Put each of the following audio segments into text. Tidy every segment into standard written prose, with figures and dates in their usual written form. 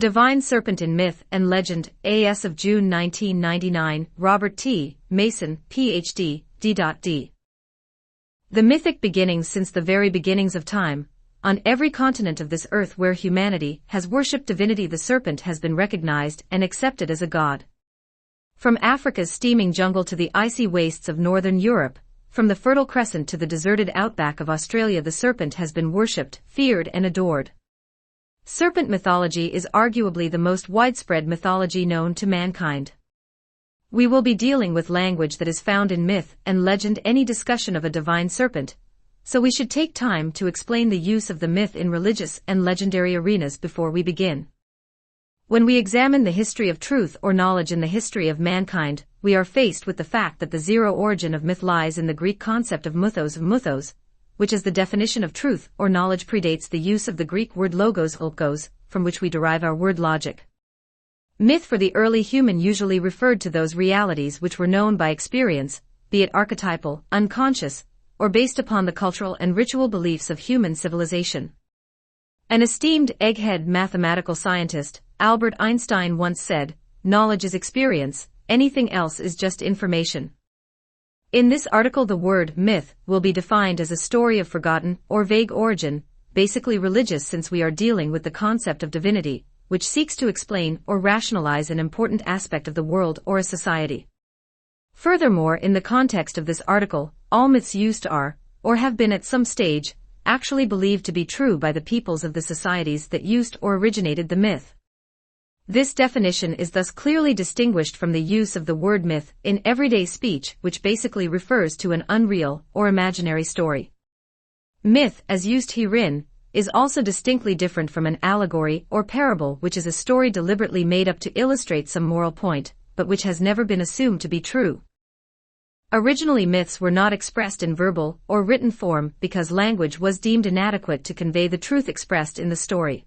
Divine Serpent in Myth and Legend, A.S. of June 1999, Robert T. Mason, Ph.D., D.D. The mythic beginnings since the very beginnings of time. On every continent of this earth where humanity has worshipped divinity, the serpent has been recognized and accepted as a god. From Africa's steaming jungle to the icy wastes of northern Europe, from the Fertile Crescent to the deserted outback of Australia, the serpent has been worshipped, feared and adored. Serpent mythology is arguably the most widespread mythology known to mankind. We will be dealing with language that is found in myth and legend, any discussion of a divine serpent, so we should take time to explain the use of the myth in religious and legendary arenas before we begin. When we examine the history of truth or knowledge in the history of mankind, we are faced with the fact that the zero origin of myth lies in the Greek concept of muthos, which is the definition of truth or knowledge, predates the use of the Greek word logos, from which we derive our word logic. Myth for the early human usually referred to those realities which were known by experience, be it archetypal, unconscious, or based upon the cultural and ritual beliefs of human civilization. An esteemed egghead mathematical scientist, Albert Einstein, once said, "Knowledge is experience, anything else is just information." In this article, the word myth will be defined as a story of forgotten or vague origin, basically religious, since we are dealing with the concept of divinity, which seeks to explain or rationalize an important aspect of the world or a society. Furthermore, in the context of this article, all myths used are, or have been at some stage, actually believed to be true by the peoples of the societies that used or originated the myth. This definition is thus clearly distinguished from the use of the word myth in everyday speech, which basically refers to an unreal or imaginary story. Myth, as used herein, is also distinctly different from an allegory or parable, which is a story deliberately made up to illustrate some moral point, but which has never been assumed to be true. Originally, myths were not expressed in verbal or written form because language was deemed inadequate to convey the truth expressed in the story.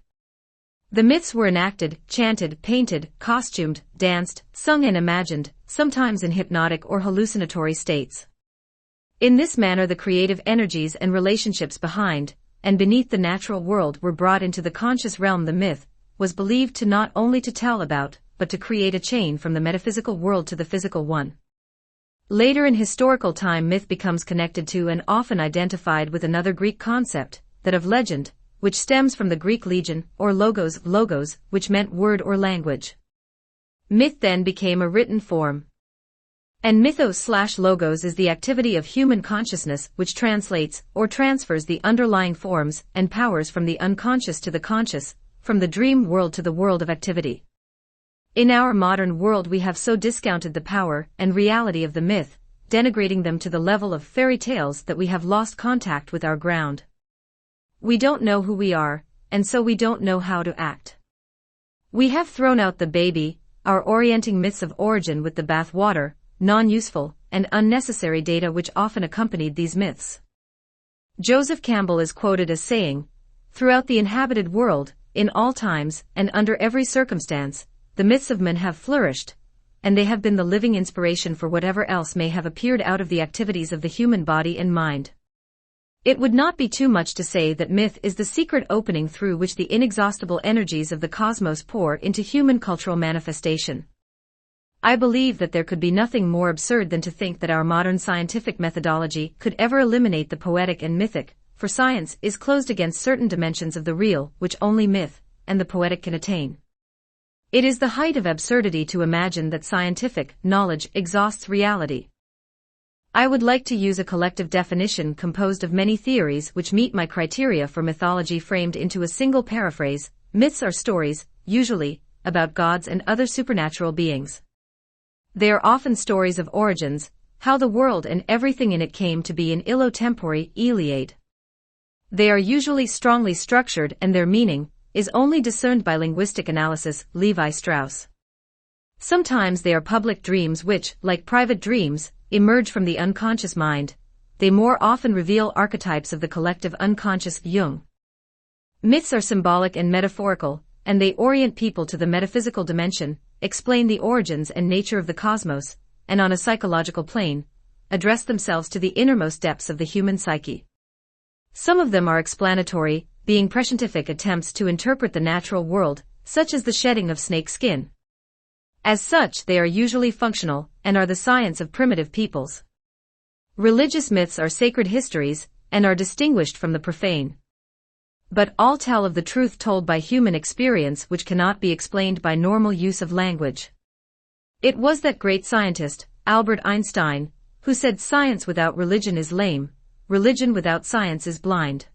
The myths were enacted, chanted, painted, costumed, danced, sung and imagined, sometimes in hypnotic or hallucinatory states. In this manner, the creative energies and relationships behind and beneath the natural world were brought into the conscious realm. The myth was believed to not only to tell about, but to create a chain from the metaphysical world to the physical one. Later in historical time, myth becomes connected to and often identified with another Greek concept, that of legend, which stems from the Greek legion, or logos, which meant word or language. Myth then became a written form. And mythos/logos is the activity of human consciousness which translates or transfers the underlying forms and powers from the unconscious to the conscious, from the dream world to the world of activity. In our modern world, we have so discounted the power and reality of the myth, denigrating them to the level of fairy tales, that we have lost contact with our ground. We don't know who we are, and so we don't know how to act. We have thrown out the baby, our orienting myths of origin, with the bathwater, non-useful and unnecessary data which often accompanied these myths. Joseph Campbell is quoted as saying, "Throughout the inhabited world, in all times and under every circumstance, the myths of men have flourished, and they have been the living inspiration for whatever else may have appeared out of the activities of the human body and mind." It would not be too much to say that myth is the secret opening through which the inexhaustible energies of the cosmos pour into human cultural manifestation. I believe that there could be nothing more absurd than to think that our modern scientific methodology could ever eliminate the poetic and mythic, for science is closed against certain dimensions of the real which only myth and the poetic can attain. It is the height of absurdity to imagine that scientific knowledge exhausts reality. I would like to use a collective definition composed of many theories which meet my criteria for mythology, framed into a single paraphrase: myths are stories, usually, about gods and other supernatural beings. They are often stories of origins, how the world and everything in it came to be in illo tempore, Iliad. They are usually strongly structured, and their meaning is only discerned by linguistic analysis, Levi Strauss. Sometimes they are public dreams which, like private dreams, emerge from the unconscious mind. They more often reveal archetypes of the collective unconscious, Jung. Myths are symbolic and metaphorical, and they orient people to the metaphysical dimension, explain the origins and nature of the cosmos, and on a psychological plane, address themselves to the innermost depths of the human psyche. Some of them are explanatory, being prescientific attempts to interpret the natural world, such as the shedding of snake skin. As such, they are usually functional, and are the science of primitive peoples. Religious myths are sacred histories, and are distinguished from the profane. But all tell of the truth told by human experience which cannot be explained by normal use of language. It was that great scientist, Albert Einstein, who said science without religion is lame, religion without science is blind.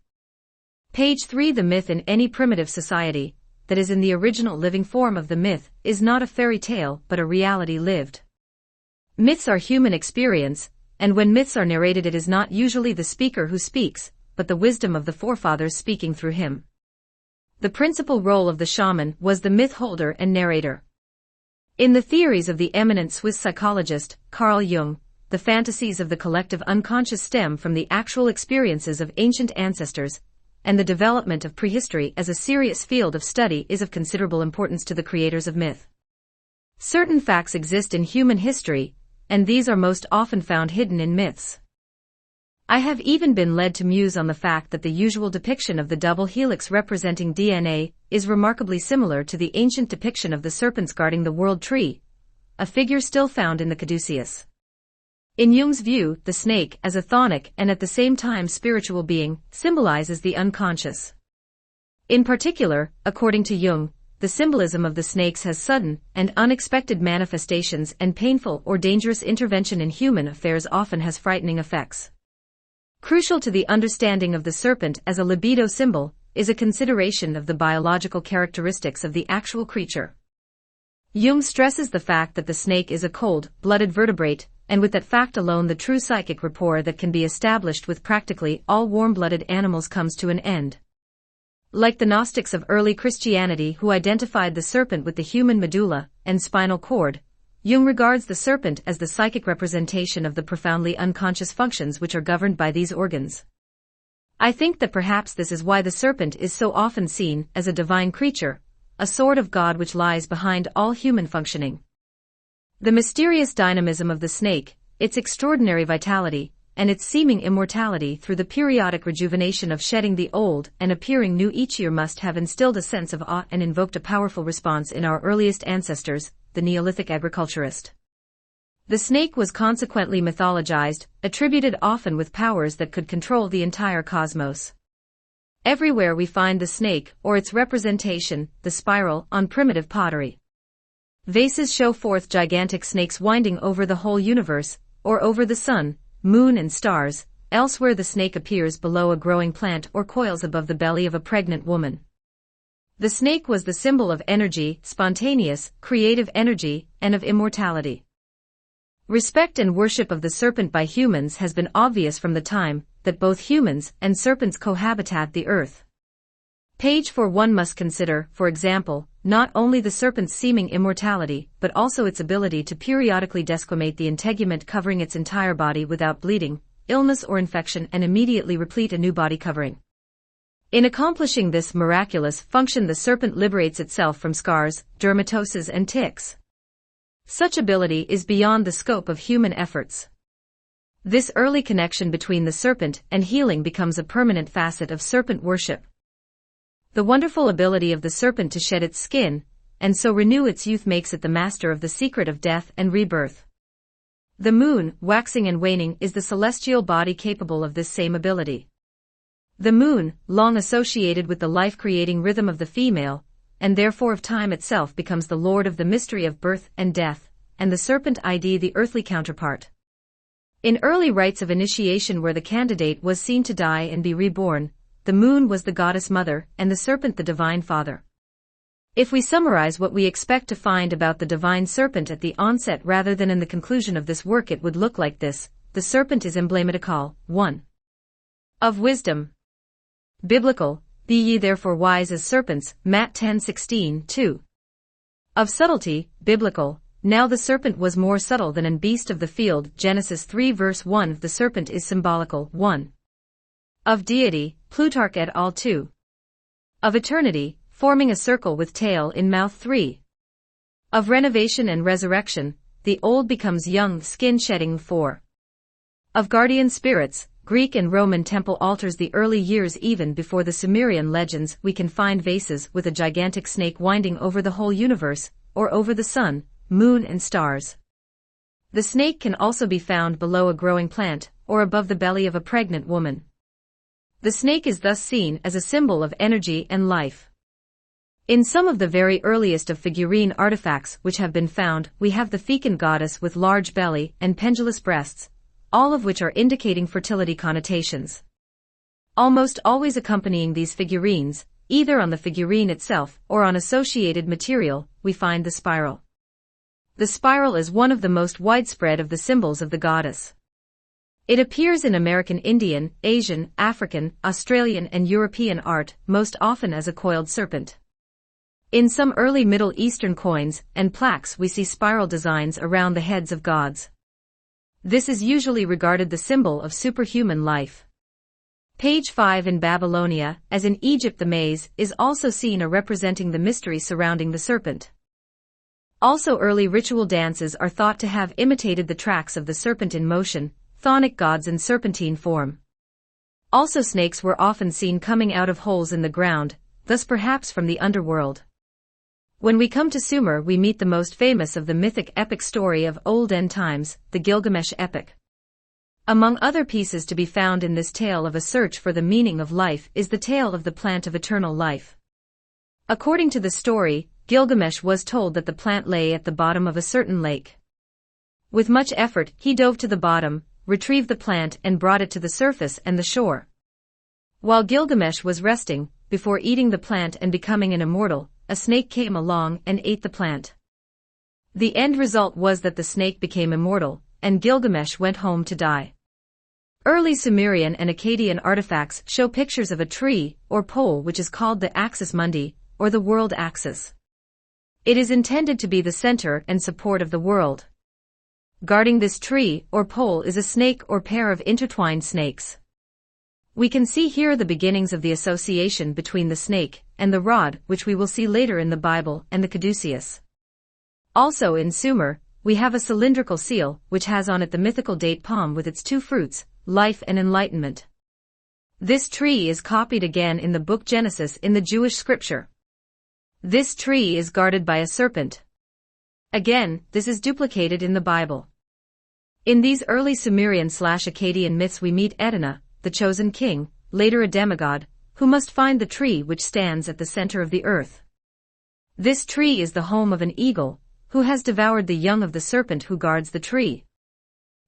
Page 3. The myth in any primitive society, that is in the original living form of the myth, is not a fairy tale but a reality lived. Myths are human experience, and when myths are narrated it is not usually the speaker who speaks, but the wisdom of the forefathers speaking through him. The principal role of the shaman was the myth holder and narrator. In the theories of the eminent Swiss psychologist, Carl Jung, the fantasies of the collective unconscious stem from the actual experiences of ancient ancestors, and the development of prehistory as a serious field of study is of considerable importance to the creators of myth. Certain facts exist in human history, and these are most often found hidden in myths. I have even been led to muse on the fact that the usual depiction of the double helix representing DNA is remarkably similar to the ancient depiction of the serpents guarding the world tree, a figure still found in the Caduceus. In Jung's view, the snake, as a chthonic and at the same time spiritual being, symbolizes the unconscious. In particular, according to Jung, the symbolism of the snakes has sudden and unexpected manifestations, and painful or dangerous intervention in human affairs often has frightening effects. Crucial to the understanding of the serpent as a libido symbol is a consideration of the biological characteristics of the actual creature. Jung stresses the fact that the snake is a cold-blooded vertebrate, and with that fact alone the true psychic rapport that can be established with practically all warm-blooded animals comes to an end. Like the Gnostics of early Christianity who identified the serpent with the human medulla and spinal cord, Jung regards the serpent as the psychic representation of the profoundly unconscious functions which are governed by these organs. I think that perhaps this is why the serpent is so often seen as a divine creature, a sword of God which lies behind all human functioning. The mysterious dynamism of the snake, its extraordinary vitality, and its seeming immortality through the periodic rejuvenation of shedding the old and appearing new each year must have instilled a sense of awe and invoked a powerful response in our earliest ancestors, the Neolithic agriculturist. The snake was consequently mythologized, attributed often with powers that could control the entire cosmos. Everywhere we find the snake, or its representation, the spiral, on primitive pottery. Vases show forth gigantic snakes winding over the whole universe, or over the sun, moon and stars. Elsewhere the snake appears below a growing plant or coils above the belly of a pregnant woman. The snake was the symbol of energy, spontaneous, creative energy, and of immortality. Respect and worship of the serpent by humans has been obvious from the time that both humans and serpents cohabitat the earth. Page 4. One must consider, for example, not only the serpent's seeming immortality, but also its ability to periodically desquamate the integument covering its entire body without bleeding, illness or infection, and immediately replete a new body covering. In accomplishing this miraculous function, the serpent liberates itself from scars, dermatoses, and ticks. Such ability is beyond the scope of human efforts. This early connection between the serpent and healing becomes a permanent facet of serpent worship. The wonderful ability of the serpent to shed its skin, and so renew its youth, makes it the master of the secret of death and rebirth. The moon, waxing and waning, is the celestial body capable of this same ability. The moon, long associated with the life-creating rhythm of the female, and therefore of time itself, becomes the lord of the mystery of birth and death, and the serpent id the earthly counterpart. In early rites of initiation where the candidate was seen to die and be reborn, the moon was the goddess mother, and the serpent the divine father. If we summarize what we expect to find about the divine serpent at the onset rather than in the conclusion of this work, it would look like this. The serpent is emblematical. 1. Of wisdom. Biblical, be ye therefore wise as serpents, Matt 10:16, 2. Of subtlety, biblical, now the serpent was more subtle than an beast of the field, Genesis 3 verse 1. The serpent is symbolical. 1. Of deity, Plutarch et al. 2. Of eternity, forming a circle with tail in mouth. 3. Of renovation and resurrection, the old becomes young, skin shedding. 4. Of guardian spirits, Greek and Roman temple altars. The early years, even before the Sumerian legends, we can find vases with a gigantic snake winding over the whole universe, or over the sun, moon and stars. The snake can also be found below a growing plant, or above the belly of a pregnant woman. The snake is thus seen as a symbol of energy and life. In some of the very earliest of figurine artifacts which have been found, we have the fecund goddess with large belly and pendulous breasts, all of which are indicating fertility connotations. Almost always accompanying these figurines, either on the figurine itself or on associated material, we find the spiral. The spiral is one of the most widespread of the symbols of the goddess. It appears in American Indian, Asian, African, Australian and European art, most often as a coiled serpent. In some early Middle Eastern coins and plaques we see spiral designs around the heads of gods. This is usually regarded the symbol of superhuman life. Page 5. In Babylonia, as in Egypt, the maze is also seen as representing the mystery surrounding the serpent. Also, early ritual dances are thought to have imitated the tracks of the serpent in motion, chthonic gods in serpentine form. Also, snakes were often seen coming out of holes in the ground, thus perhaps from the underworld. When we come to Sumer, we meet the most famous of the mythic epic story of olden times, the Gilgamesh epic. Among other pieces to be found in this tale of a search for the meaning of life is the tale of the plant of eternal life. According to the story, Gilgamesh was told that the plant lay at the bottom of a certain lake. With much effort, he dove to the bottom, retrieved the plant and brought it to the surface and the shore. While Gilgamesh was resting, before eating the plant and becoming an immortal, a snake came along and ate the plant. The end result was that the snake became immortal, and Gilgamesh went home to die. Early Sumerian and Akkadian artifacts show pictures of a tree or pole which is called the axis mundi, or the world axis. It is intended to be the center and support of the world. Guarding this tree or pole is a snake or pair of intertwined snakes. We can see here the beginnings of the association between the snake and the rod, which we will see later in the Bible and the caduceus. Also in Sumer, we have a cylindrical seal, which has on it the mythical date palm with its two fruits, life and enlightenment. This tree is copied again in the book Genesis in the Jewish scripture. This tree is guarded by a serpent. Again, this is duplicated in the Bible. In these early Sumerian/Akkadian myths we meet Etana, the chosen king, later a demigod, who must find the tree which stands at the center of the earth. This tree is the home of an eagle, who has devoured the young of the serpent who guards the tree.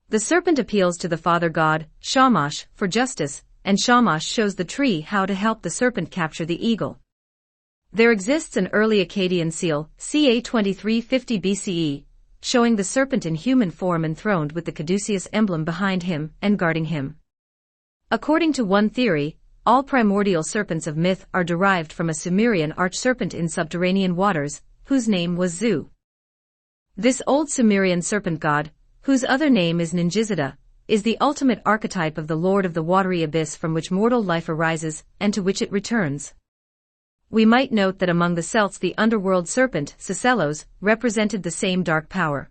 The serpent appeals to the father god, Shamash, for justice, and Shamash shows the tree how to help the serpent capture the eagle. There exists an early Akkadian seal, ca. 2350 BCE, showing the serpent in human form enthroned with the caduceus emblem behind him and guarding him. According to one theory, all primordial serpents of myth are derived from a Sumerian arch-serpent in subterranean waters, whose name was Zu. This old Sumerian serpent god, whose other name is Ningizida, is the ultimate archetype of the lord of the watery abyss from which mortal life arises and to which it returns. We might note that among the Celts the underworld serpent, Sicelos, represented the same dark power.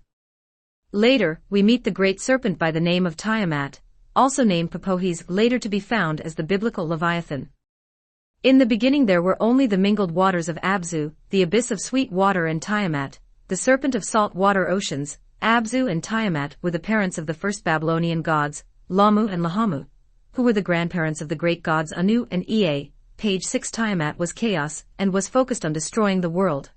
Later, we meet the great serpent by the name of Tiamat, also named Papohes, later to be found as the biblical Leviathan. In the beginning there were only the mingled waters of Abzu, the abyss of sweet water, and Tiamat, the serpent of salt water oceans. Abzu and Tiamat were the parents of the first Babylonian gods, Lamu and Lahamu, who were the grandparents of the great gods Anu and Ea. Page 6. Tiamat was chaos and was focused on destroying the world.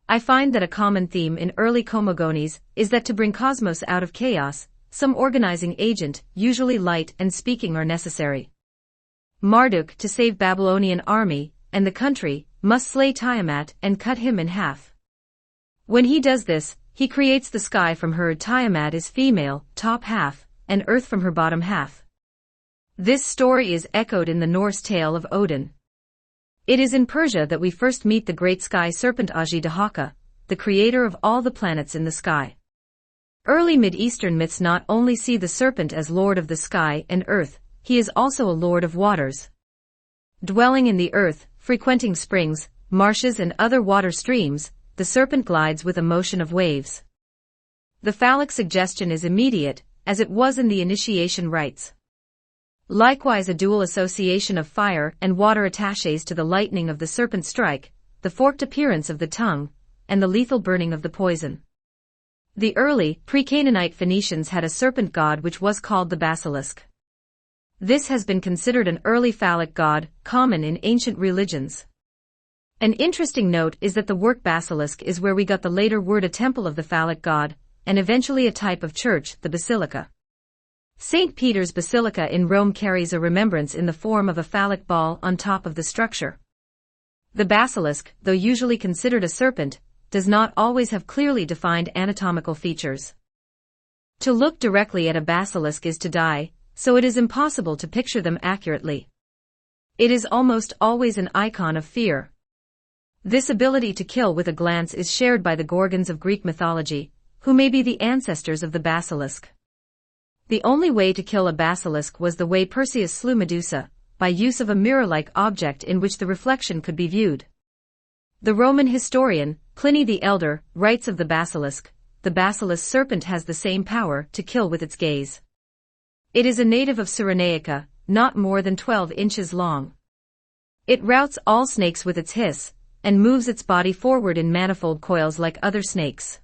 I find that a common theme in early cosmogonies is that to bring cosmos out of chaos, some organizing agent, usually light and speaking, are necessary. Marduk, to save Babylonian army and the country, must slay Tiamat and cut him in half. When he does this, he creates the sky from her. Tiamat is female, top half, and earth from her bottom half. This story is echoed in the Norse tale of Odin. It is in Persia that we first meet the great sky serpent Ajidahaka, the creator of all the planets in the sky. Early Mid-Eastern myths not only see the serpent as lord of the sky and earth, he is also a lord of waters. Dwelling in the earth, frequenting springs, marshes and other water streams, the serpent glides with a motion of waves. The phallic suggestion is immediate, as it was in the initiation rites. Likewise a dual association of fire and water attaches to the lightning of the serpent strike, the forked appearance of the tongue, and the lethal burning of the poison. The early, pre-Canaanite Phoenicians had a serpent god which was called the basilisk. This has been considered an early phallic god, common in ancient religions. An interesting note is that the word basilisk is where we got the later word a temple of the phallic god, and eventually a type of church, the basilica. St. Peter's Basilica in Rome carries a remembrance in the form of a phallic ball on top of the structure. The basilisk, though usually considered a serpent, does not always have clearly defined anatomical features. To look directly at a basilisk is to die, so it is impossible to picture them accurately. It is almost always an icon of fear. This ability to kill with a glance is shared by the Gorgons of Greek mythology, who may be the ancestors of the basilisk. The only way to kill a basilisk was the way Perseus slew Medusa, by use of a mirror-like object in which the reflection could be viewed. The Roman historian, Pliny the Elder, writes of the basilisk serpent has the same power to kill with its gaze. It is a native of Cyrenaica, not more than 12 inches long. It routs all snakes with its hiss, and moves its body forward in manifold coils like other snakes.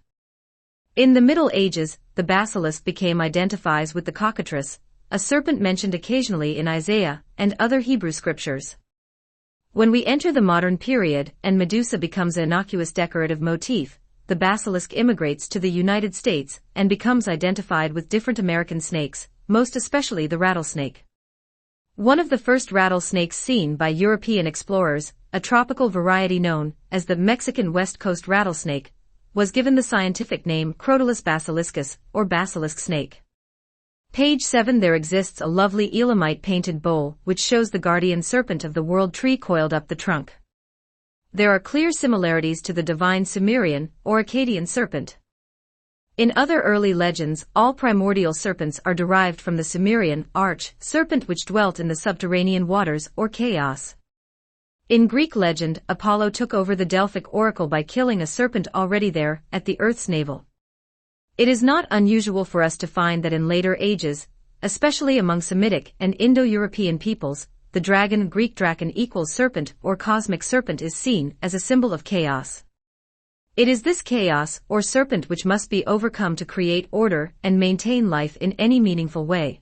In the Middle Ages, the basilisk became identified with the cockatrice, a serpent mentioned occasionally in Isaiah and other Hebrew scriptures. When we enter the modern period and Medusa becomes an innocuous decorative motif, the basilisk immigrates to the United States and becomes identified with different American snakes, most especially the rattlesnake. One of the first rattlesnakes seen by European explorers, a tropical variety known as the Mexican West Coast rattlesnake, was given the scientific name Crotalus basiliscus, or basilisk snake. Page 7. There exists a lovely Elamite painted bowl which shows the guardian serpent of the world tree coiled up the trunk. There are clear similarities to the divine Sumerian or Akkadian serpent. In other early legends, all primordial serpents are derived from the Sumerian arch serpent which dwelt in the subterranean waters or chaos. In Greek legend, Apollo took over the Delphic oracle by killing a serpent already there at the Earth's navel. It is not unusual for us to find that in later ages, especially among Semitic and Indo-European peoples, the dragon Greek draken equals serpent or cosmic serpent is seen as a symbol of chaos. It is this chaos or serpent which must be overcome to create order and maintain life in any meaningful way.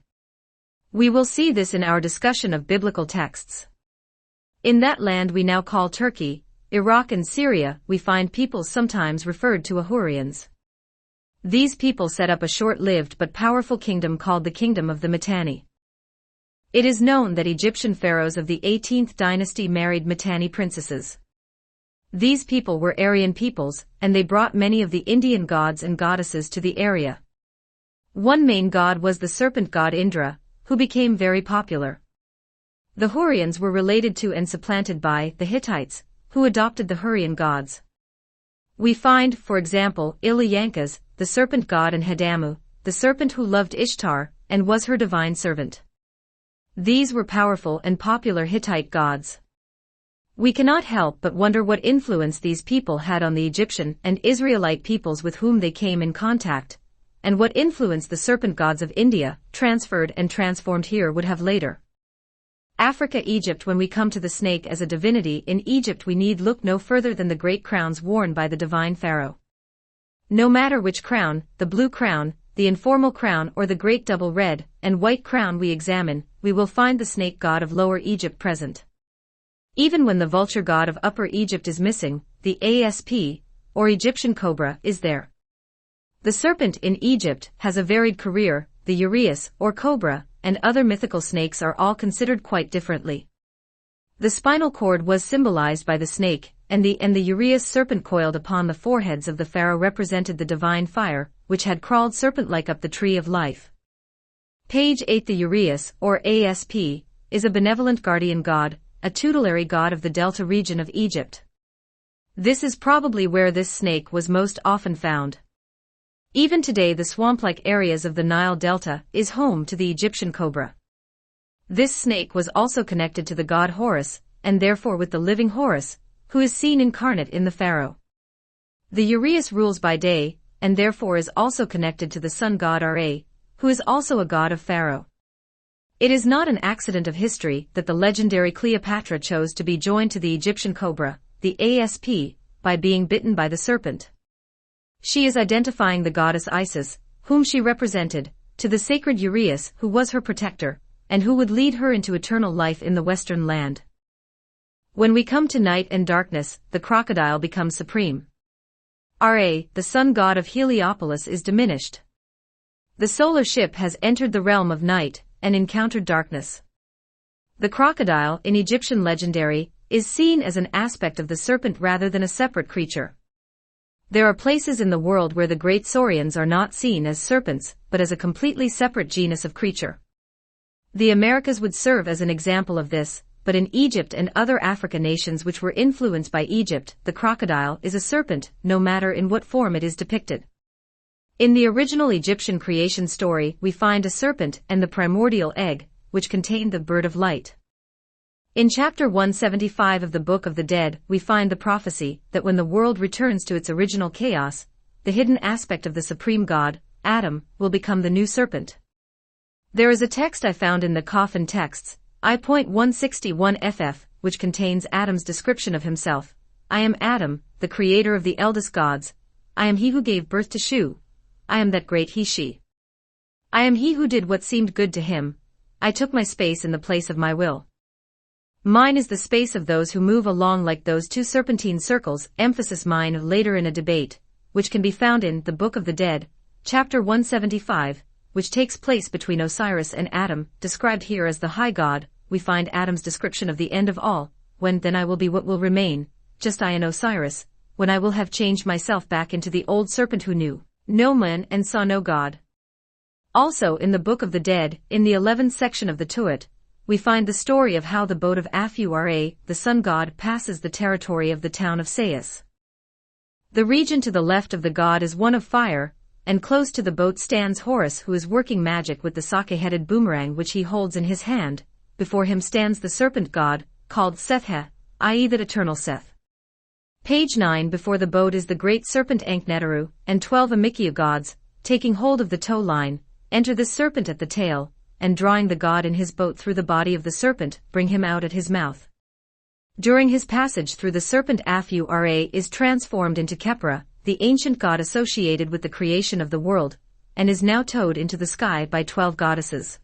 We will see this in our discussion of biblical texts. In that land we now call Turkey, Iraq and Syria, we find peoples sometimes referred to Ahurians. These people set up a short-lived but powerful kingdom called the Kingdom of the Mitanni. It is known that Egyptian pharaohs of the 18th dynasty married Mitanni princesses. These people were Aryan peoples, and they brought many of the Indian gods and goddesses to the area. One main god was the serpent god Indra, who became very popular. The Hurrians were related to and supplanted by the Hittites, who adopted the Hurrian gods. We find, for example, Ilyankas, the serpent god, and Hadamu, the serpent who loved Ishtar and was her divine servant. These were powerful and popular Hittite gods. We cannot help but wonder what influence these people had on the Egyptian and Israelite peoples with whom they came in contact, and what influence the serpent gods of India, transferred and transformed here, would have later. Africa, Egypt. When we come to the snake as a divinity in Egypt, we need look no further than the great crowns worn by the divine pharaoh. No matter which crown, the blue crown, the informal crown, or the great double red and white crown we examine, we will find the snake god of Lower Egypt present. Even when the vulture god of Upper Egypt is missing, the asp, or Egyptian cobra, is there. The serpent in Egypt has a varied career. The uraeus, or cobra, and other mythical snakes are all considered quite differently. The spinal cord was symbolized by the snake, and the uraeus serpent coiled upon the foreheads of the pharaoh represented the divine fire, which had crawled serpent-like up the tree of life. Page 8. The uraeus, or asp, is a benevolent guardian god, a tutelary god of the delta region of Egypt. This is probably where this snake was most often found. Even today the swamp-like areas of the Nile Delta is home to the Egyptian cobra. This snake was also connected to the god Horus, and therefore with the living Horus, who is seen incarnate in the pharaoh. The uraeus rules by day, and therefore is also connected to the sun god Ra, who is also a god of pharaoh. It is not an accident of history that the legendary Cleopatra chose to be joined to the Egyptian cobra, the asp, by being bitten by the serpent. She is identifying the goddess Isis, whom she represented, to the sacred Uraeus who was her protector, and who would lead her into eternal life in the western land. When we come to night and darkness, the crocodile becomes supreme. Ra, the sun god of Heliopolis, is diminished. The solar ship has entered the realm of night and encountered darkness. The crocodile, in Egyptian legendary, is seen as an aspect of the serpent rather than a separate creature. There are places in the world where the great saurians are not seen as serpents, but as a completely separate genus of creature. The Americas would serve as an example of this, but in Egypt and other African nations which were influenced by Egypt, the crocodile is a serpent, no matter in what form it is depicted. In the original Egyptian creation story, we find a serpent and the primordial egg, which contained the bird of light. In chapter 175 of the Book of the Dead, we find the prophecy that when the world returns to its original chaos, the hidden aspect of the supreme god, Adam, will become the new serpent. There is a text I found in the Coffin Texts, I.161ff, which contains Adam's description of himself. I am Adam, the creator of the eldest gods. I am he who gave birth to Shu. I am that great he-she. I am he who did what seemed good to him. I took my space in the place of my will. Mine is the space of those who move along like those two serpentine circles, emphasis mine later in a debate, which can be found in the Book of the Dead, chapter 175, which takes place between Osiris and Adam, described here as the high god. We find Adam's description of the end of all, when then I will be what will remain, just I and Osiris, when I will have changed myself back into the old serpent who knew no man and saw no God. Also in the Book of the Dead, in the 11th section of the Tuat, we find the story of how the boat of Afu-Ra, the sun god, passes the territory of the town of Sais. The region to the left of the god is one of fire, and close to the boat stands Horus, who is working magic with the sake-headed boomerang which he holds in his hand. Before him stands the serpent god, called Sethhe, i.e. that eternal Seth. Page 9. Before the boat is the great serpent Ankneteru, and 12 Amikia gods, taking hold of the tow line, enter the serpent at the tail, and drawing the god in his boat through the body of the serpent, bring him out at his mouth. During his passage through the serpent, Afu-Ra is transformed into Khepra, the ancient god associated with the creation of the world, and is now towed into the sky by 12 goddesses.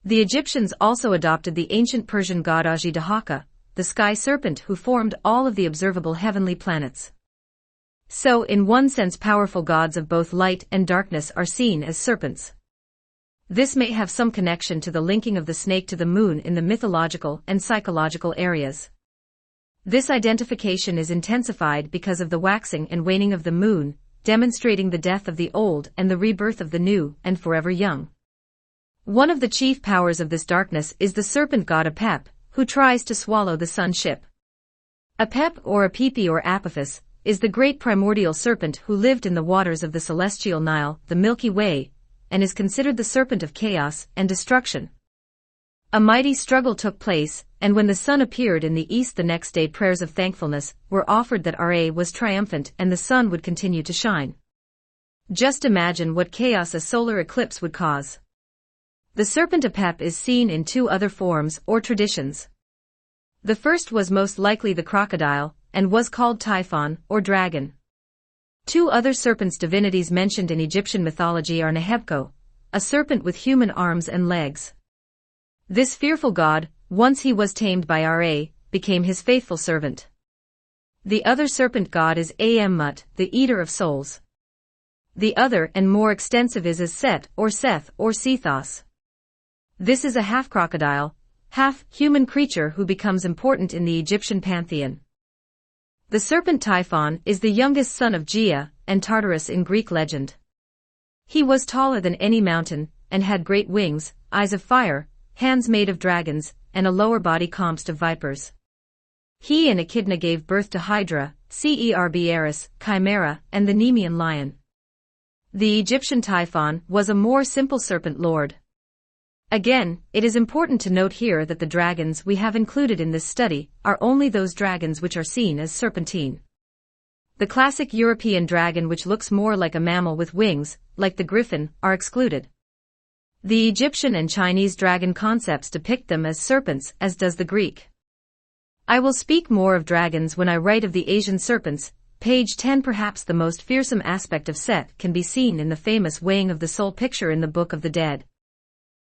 The Egyptians also adopted the ancient Persian god Ajidahaka, the sky serpent who formed all of the observable heavenly planets. So in one sense powerful gods of both light and darkness are seen as serpents. This may have some connection to the linking of the snake to the moon in the mythological and psychological areas. This identification is intensified because of the waxing and waning of the moon, demonstrating the death of the old and the rebirth of the new and forever young. One of the chief powers of this darkness is the serpent god Apep, who tries to swallow the sun ship. Apep, or Apipi or Apophis, is the great primordial serpent who lived in the waters of the celestial Nile, the Milky Way, and is considered the serpent of chaos and destruction. A mighty struggle took place, and when the sun appeared in the east the next day, prayers of thankfulness were offered that Ra was triumphant and the sun would continue to shine. Just imagine what chaos a solar eclipse would cause. The serpent Apep is seen in two other forms or traditions. The first was most likely the crocodile, and was called Typhon or dragon. Two other serpents divinities mentioned in Egyptian mythology are Nehebko, a serpent with human arms and legs. This fearful god, once he was tamed by Ra, became his faithful servant. The other serpent god is Ammut, the eater of souls. The other and more extensive is as Set or Seth or Sethos. This is a half-crocodile, half-human creature who becomes important in the Egyptian pantheon. The serpent Typhon is the youngest son of Gaia and Tartarus in Greek legend. He was taller than any mountain, and had great wings, eyes of fire, hands made of dragons, and a lower body composed of vipers. He and Echidna gave birth to Hydra, Cerberus, Chimera, and the Nemean lion. The Egyptian Typhon was a more simple serpent lord. Again, it is important to note here that the dragons we have included in this study are only those dragons which are seen as serpentine. The classic European dragon, which looks more like a mammal with wings, like the griffin, are excluded. The Egyptian and Chinese dragon concepts depict them as serpents, as does the Greek. I will speak more of dragons when I write of the Asian serpents. Page 10. Perhaps the most fearsome aspect of Set can be seen in the famous weighing of the soul picture in the Book of the Dead.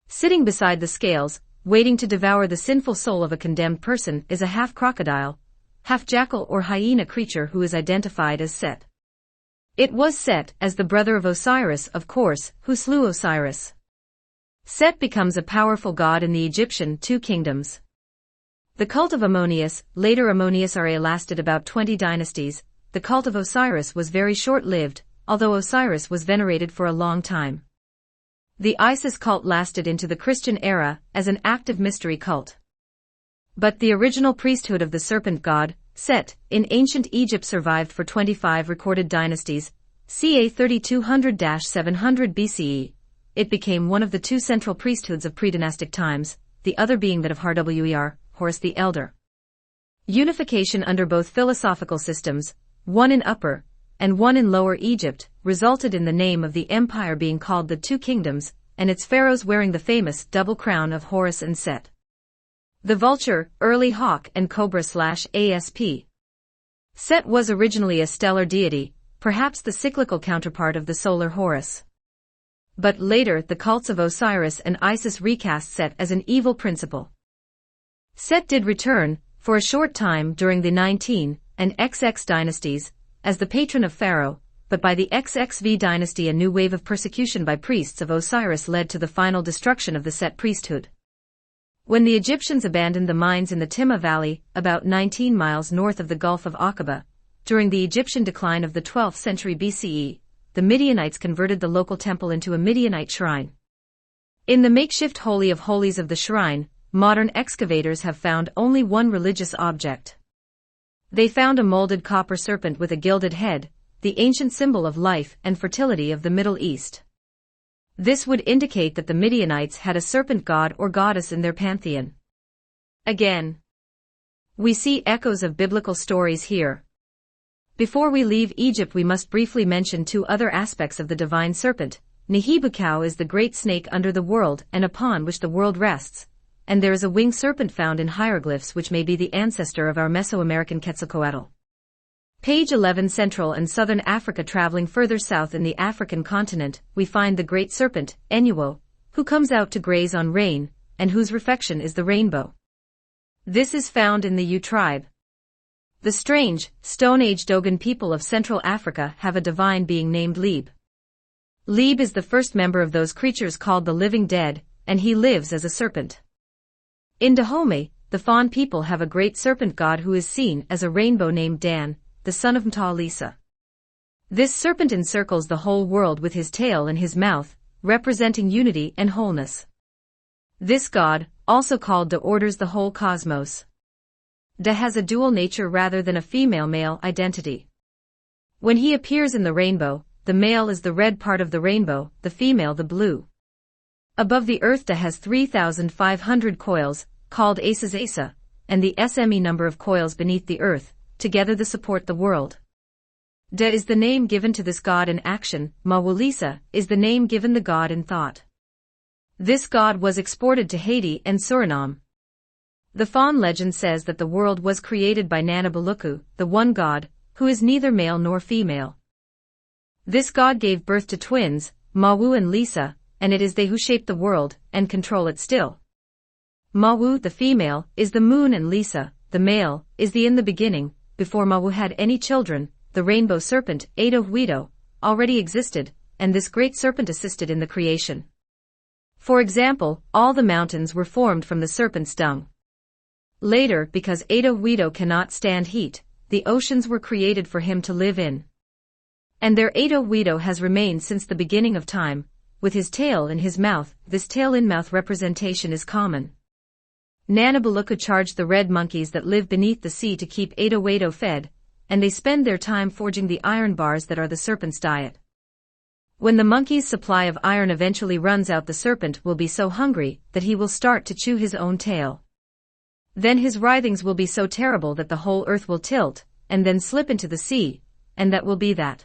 Sitting beside the scales, waiting to devour the sinful soul of a condemned person, is a half-crocodile, half-jackal or hyena creature who is identified as Set. It was Set, as the brother of Osiris, of course, who slew Osiris. Set becomes a powerful god in the Egyptian two kingdoms. The cult of Ammonius, later Ammonius Ra, lasted about 20 dynasties. The cult of Osiris was very short-lived, although Osiris was venerated for a long time. The Isis cult lasted into the Christian era, as an active mystery cult. But the original priesthood of the serpent god, Set, in ancient Egypt survived for 25 recorded dynasties, ca 3200–700 BCE. It became one of the two central priesthoods of predynastic times, the other being that of Harwer, Horus the Elder. Unification under both philosophical systems, one in Upper and one in Lower Egypt, resulted in the name of the empire being called the Two Kingdoms, and its pharaohs wearing the famous double crown of Horus and Set. The vulture, early hawk and cobra/asp. Set was originally a stellar deity, perhaps the cyclical counterpart of the solar Horus. But later the cults of Osiris and Isis recast Set as an evil principle. Set did return, for a short time during the 19 and XX dynasties, as the patron of Pharaoh, but by the XXV dynasty a new wave of persecution by priests of Osiris led to the final destruction of the Set priesthood. When the Egyptians abandoned the mines in the Timma Valley, about 19 miles north of the Gulf of Aqaba, during the Egyptian decline of the 12th century BCE, the Midianites converted the local temple into a Midianite shrine. In the makeshift Holy of Holies of the shrine, modern excavators have found only one religious object. They found a molded copper serpent with a gilded head, the ancient symbol of life and fertility of the Middle East. This would indicate that the Midianites had a serpent god or goddess in their pantheon. Again, we see echoes of biblical stories here. Before we leave Egypt, we must briefly mention two other aspects of the divine serpent. Nehebukau is the great snake under the world and upon which the world rests, and there is a winged serpent found in hieroglyphs which may be the ancestor of our Mesoamerican Quetzalcoatl. Page 11. Central and Southern Africa. Traveling further south in the African continent, we find the great serpent, Enuo, who comes out to graze on rain, and whose reflection is the rainbow. This is found in the Yu tribe. The strange, Stone Age Dogon people of Central Africa have a divine being named Leb. Leb is the first member of those creatures called the living dead, and he lives as a serpent. In Dahomey, the Fawn people have a great serpent god who is seen as a rainbow named Dan, the son of Mtaalisa. This serpent encircles the whole world with his tail and his mouth, representing unity and wholeness. This god, also called Da, orders the whole cosmos. Da has a dual nature rather than a female-male identity. When he appears in the rainbow, the male is the red part of the rainbow, the female the blue. Above the earth, Da has 3,500 coils, called Asa's Asa, and the SME number of coils beneath the earth, together they support the world. Da is the name given to this god in action, Mawulisa is the name given the god in thought. This god was exported to Haiti and Suriname. The Fawn legend says that the world was created by Nanabaluku, the one god, who is neither male nor female. This god gave birth to twins, Mawu and Lisa, and it is they who shape the world and control it still. Mawu, the female, is the moon, and Lisa, the male, is the in the beginning. Before Mawu had any children, the rainbow serpent, Ado Huido, already existed, and this great serpent assisted in the creation. For example, all the mountains were formed from the serpent's dung. Later, because Ado Huido cannot stand heat, the oceans were created for him to live in. And there Ado Huido has remained since the beginning of time, with his tail in his mouth. This tail-in-mouth representation is common. Nanabaluku charged the red monkeys that live beneath the sea to keep Ado Huido fed, and they spend their time forging the iron bars that are the serpent's diet. When the monkey's supply of iron eventually runs out, the serpent will be so hungry that he will start to chew his own tail. Then his writhings will be so terrible that the whole earth will tilt, and then slip into the sea, and that will be that.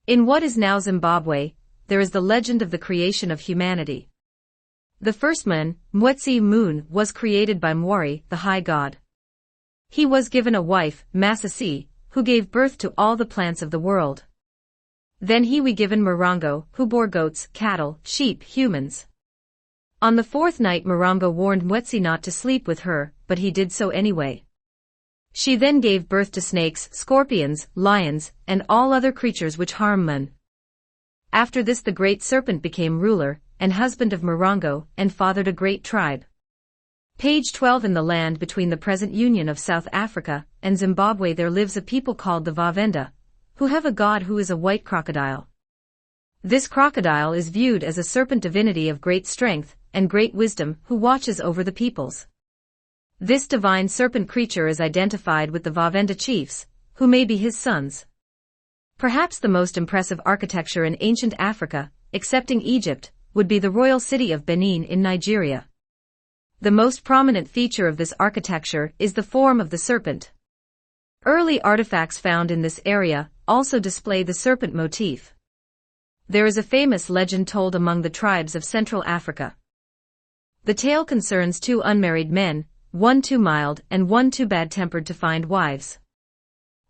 In what is now Zimbabwe, there is the legend of the creation of humanity. The first moon, Mwezi moon, was created by Mwari, the high god. He was given a wife, Masasi, who gave birth to all the plants of the world. Then he was given Morongo, who bore goats, cattle, sheep, humans. On the fourth night Morongo warned Mwezi not to sleep with her, but he did so anyway. She then gave birth to snakes, scorpions, lions, and all other creatures which harm men. After this the great serpent became ruler, and husband of Morongo, and fathered a great tribe. Page 12. In the land between the present Union of South Africa and Zimbabwe there lives a people called the Vavenda, who have a god who is a white crocodile. This crocodile is viewed as a serpent divinity of great strength and great wisdom who watches over the peoples. This divine serpent creature is identified with the Vavenda chiefs, who may be his sons. Perhaps the most impressive architecture in ancient Africa, excepting Egypt, would be the royal city of Benin in Nigeria. The most prominent feature of this architecture is the form of the serpent. Early artifacts found in this area also display the serpent motif. There is a famous legend told among the tribes of Central Africa. The tale concerns two unmarried men, one too mild and one too bad-tempered to find wives.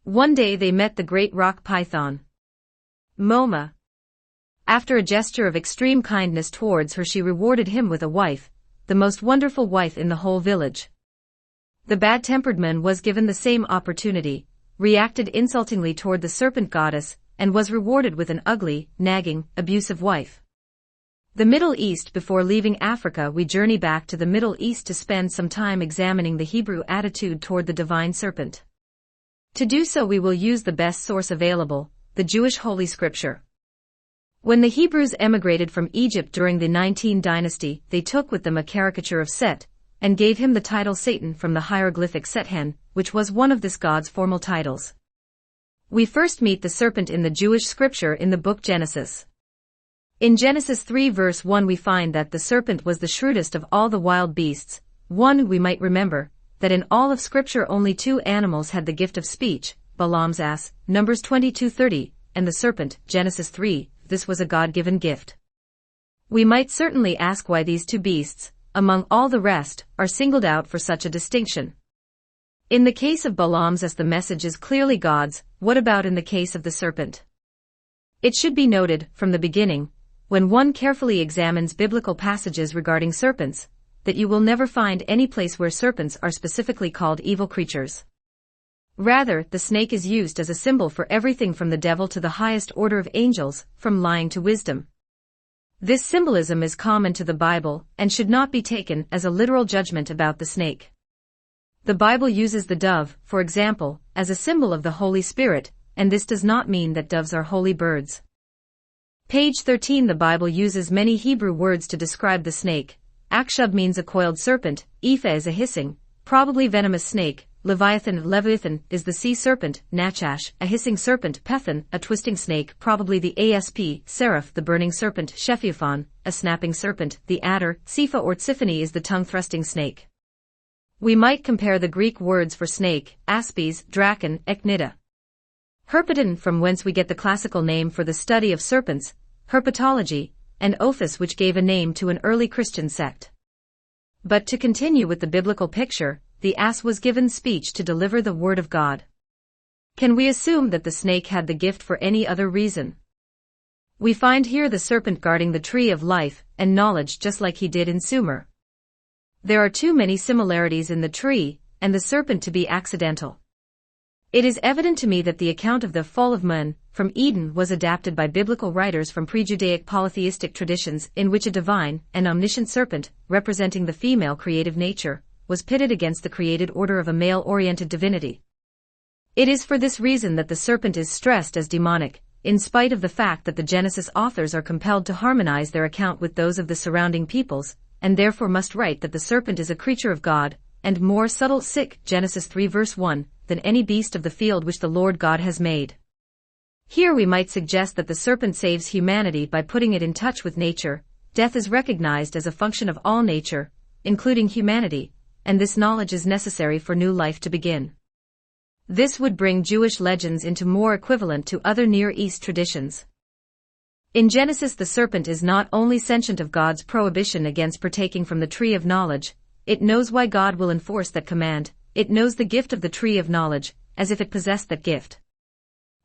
One day they met the great rock python, Moma. After a gesture of extreme kindness towards her she rewarded him with a wife, the most wonderful wife in the whole village. The bad-tempered man was given the same opportunity, reacted insultingly toward the serpent goddess, and was rewarded with an ugly, nagging, abusive wife. The Middle East. Before leaving Africa we journey back to the Middle East to spend some time examining the Hebrew attitude toward the divine serpent. To do so we will use the best source available, the Jewish Holy Scripture. When the Hebrews emigrated from Egypt during the 19th dynasty, they took with them a caricature of Set, and gave him the title Satan from the hieroglyphic Seten, which was one of this god's formal titles. We first meet the serpent in the Jewish scripture in the book Genesis. In Genesis 3 verse 1 we find that the serpent was the shrewdest of all the wild beasts. We might remember that in all of scripture only two animals had the gift of speech, Balaam's ass, Numbers 22:30, and the serpent, Genesis 3. This was a God-given gift. We might certainly ask why these two beasts, among all the rest, are singled out for such a distinction. In the case of Balaam's ass the message is clearly God's. What about in the case of the serpent? It should be noted, from the beginning, when one carefully examines biblical passages regarding serpents, that you will never find any place where serpents are specifically called evil creatures. Rather, the snake is used as a symbol for everything from the devil to the highest order of angels, from lying to wisdom. This symbolism is common to the Bible and should not be taken as a literal judgment about the snake. The Bible uses the dove, for example, as a symbol of the Holy Spirit, and this does not mean that doves are holy birds. Page 13. The Bible uses many Hebrew words to describe the snake. Akshub means a coiled serpent, Epha is a hissing, probably venomous snake, Leviathan is the sea serpent, Nachash, a hissing serpent, Pethan, a twisting snake, probably the asp, Seraph, the burning serpent, Shephiaphon, a snapping serpent, the adder, Cepha or Tsiphone is the tongue-thrusting snake. We might compare the Greek words for snake, aspes, draken, eknida. Herpeton, from whence we get the classical name for the study of serpents, herpetology, and ophis, which gave a name to an early Christian sect. But to continue with the biblical picture, the ass was given speech to deliver the word of God. Can we assume that the snake had the gift for any other reason? We find here the serpent guarding the tree of life and knowledge just like he did in Sumer. There are too many similarities in the tree and the serpent to be accidental. It is evident to me that the account of the fall of man from Eden was adapted by biblical writers from pre-Judaic polytheistic traditions in which a divine and omniscient serpent, representing the female creative nature, was pitted against the created order of a male-oriented divinity. It is for this reason that the serpent is stressed as demonic, in spite of the fact that the Genesis authors are compelled to harmonize their account with those of the surrounding peoples, and therefore must write that the serpent is a creature of God, and more subtle Genesis 3 verse 1, than any beast of the field which the Lord God has made. Here we might suggest that the serpent saves humanity by putting it in touch with nature. Death is recognized as a function of all nature, including humanity, and this knowledge is necessary for new life to begin. This would bring Jewish legends into more equivalent to other Near East traditions. In Genesis, the serpent is not only sentient of God's prohibition against partaking from the tree of knowledge, it knows why God will enforce that command, it knows the gift of the tree of knowledge, as if it possessed that gift.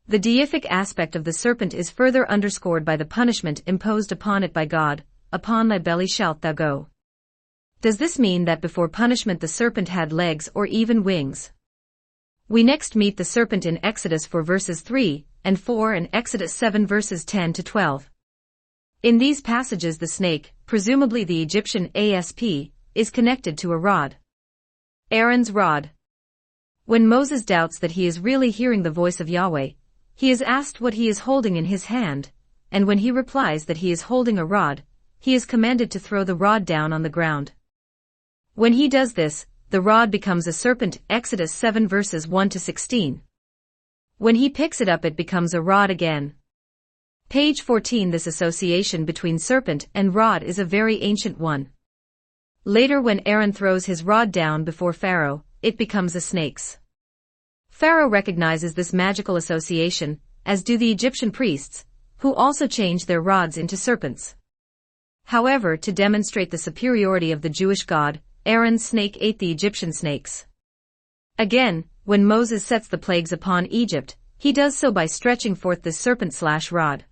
The deific aspect of the serpent is further underscored by the punishment imposed upon it by God, "Upon thy belly shalt thou go." Does this mean that before punishment the serpent had legs or even wings? We next meet the serpent in Exodus 4 verses 3 and 4 and Exodus 7 verses 10 to 12. In these passages the snake, presumably the Egyptian asp, is connected to a rod. Aaron's rod. When Moses doubts that he is really hearing the voice of Yahweh, he is asked what he is holding in his hand, and when he replies that he is holding a rod, he is commanded to throw the rod down on the ground. When he does this, the rod becomes a serpent, Exodus 7 verses 1 to 16. When he picks it up it becomes a rod again. Page 14. This association between serpent and rod is a very ancient one. Later when Aaron throws his rod down before Pharaoh, it becomes a snake's. Pharaoh recognizes this magical association, as do the Egyptian priests, who also change their rods into serpents. However, to demonstrate the superiority of the Jewish God, Aaron's snake ate the Egyptian snakes. Again, when Moses sets the plagues upon Egypt, he does so by stretching forth this serpent/rod.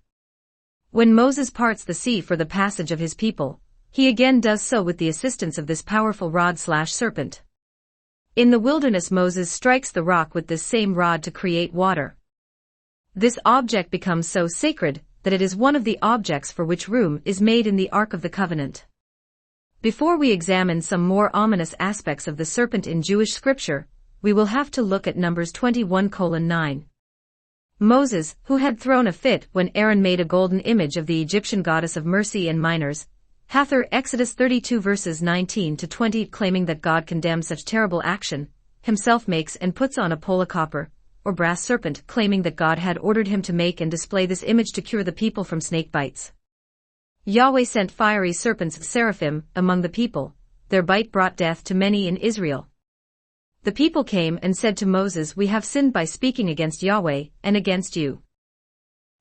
When Moses parts the sea for the passage of his people, he again does so with the assistance of this powerful rod/serpent. In the wilderness Moses strikes the rock with this same rod to create water. This object becomes so sacred that it is one of the objects for which room is made in the Ark of the Covenant. Before we examine some more ominous aspects of the serpent in Jewish scripture, we will have to look at Numbers 21:9. Moses, who had thrown a fit when Aaron made a golden image of the Egyptian goddess of mercy and minors, Hather Exodus 32 verses 19 to 20 claiming that God condemns such terrible action, himself makes and puts on a pole a copper, or brass serpent claiming that God had ordered him to make and display this image to cure the people from snake bites. Yahweh sent fiery serpents, seraphim, among the people, their bite brought death to many in Israel. The people came and said to Moses, "We have sinned by speaking against Yahweh and against you.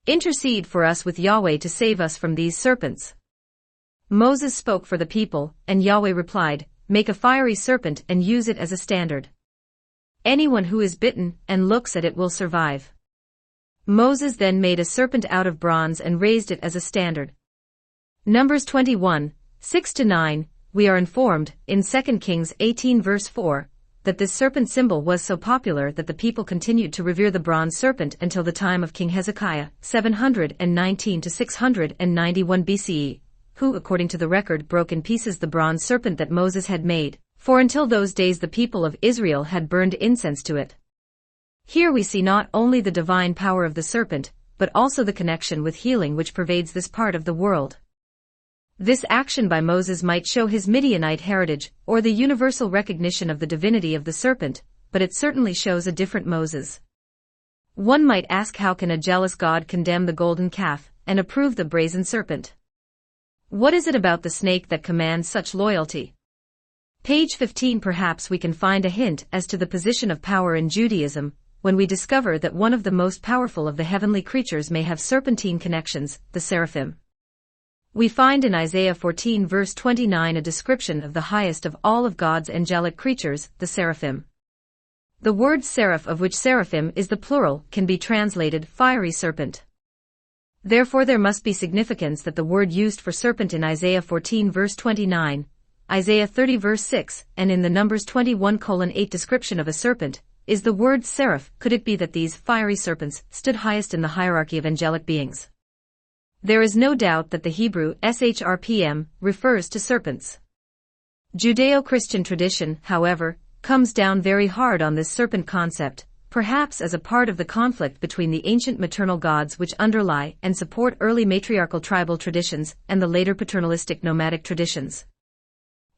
Intercede for us with Yahweh to save us from these serpents." Moses spoke for the people, and Yahweh replied, "Make a fiery serpent and use it as a standard. Anyone who is bitten and looks at it will survive." Moses then made a serpent out of bronze and raised it as a standard. Numbers 21, 6-9, we are informed, in 2 Kings 18 verse 4, that this serpent symbol was so popular that the people continued to revere the bronze serpent until the time of King Hezekiah, 719 to 691 BCE. Who, according to the record, broke in pieces the bronze serpent that Moses had made, for until those days the people of Israel had burned incense to it. Here we see not only the divine power of the serpent, but also the connection with healing which pervades this part of the world. This action by Moses might show his Midianite heritage, or the universal recognition of the divinity of the serpent, but it certainly shows a different Moses. One might ask, how can a jealous God condemn the golden calf, and approve the brazen serpent? What is it about the snake that commands such loyalty? Page 15. Perhaps we can find a hint as to the position of power in Judaism, when we discover that one of the most powerful of the heavenly creatures may have serpentine connections, the seraphim. We find in Isaiah 14 verse 29 a description of the highest of all of God's angelic creatures, the seraphim. The word seraph, of which seraphim is the plural, can be translated fiery serpent. Therefore there must be significance that the word used for serpent in Isaiah 14 verse 29, Isaiah 30 verse 6, and in the Numbers 21:8 description of a serpent, is the word seraph. Could it be that these fiery serpents stood highest in the hierarchy of angelic beings? There is no doubt that the Hebrew shrpm refers to serpents. Judeo-Christian tradition, however, comes down very hard on this serpent concept, perhaps as a part of the conflict between the ancient maternal gods which underlie and support early matriarchal tribal traditions and the later paternalistic nomadic traditions.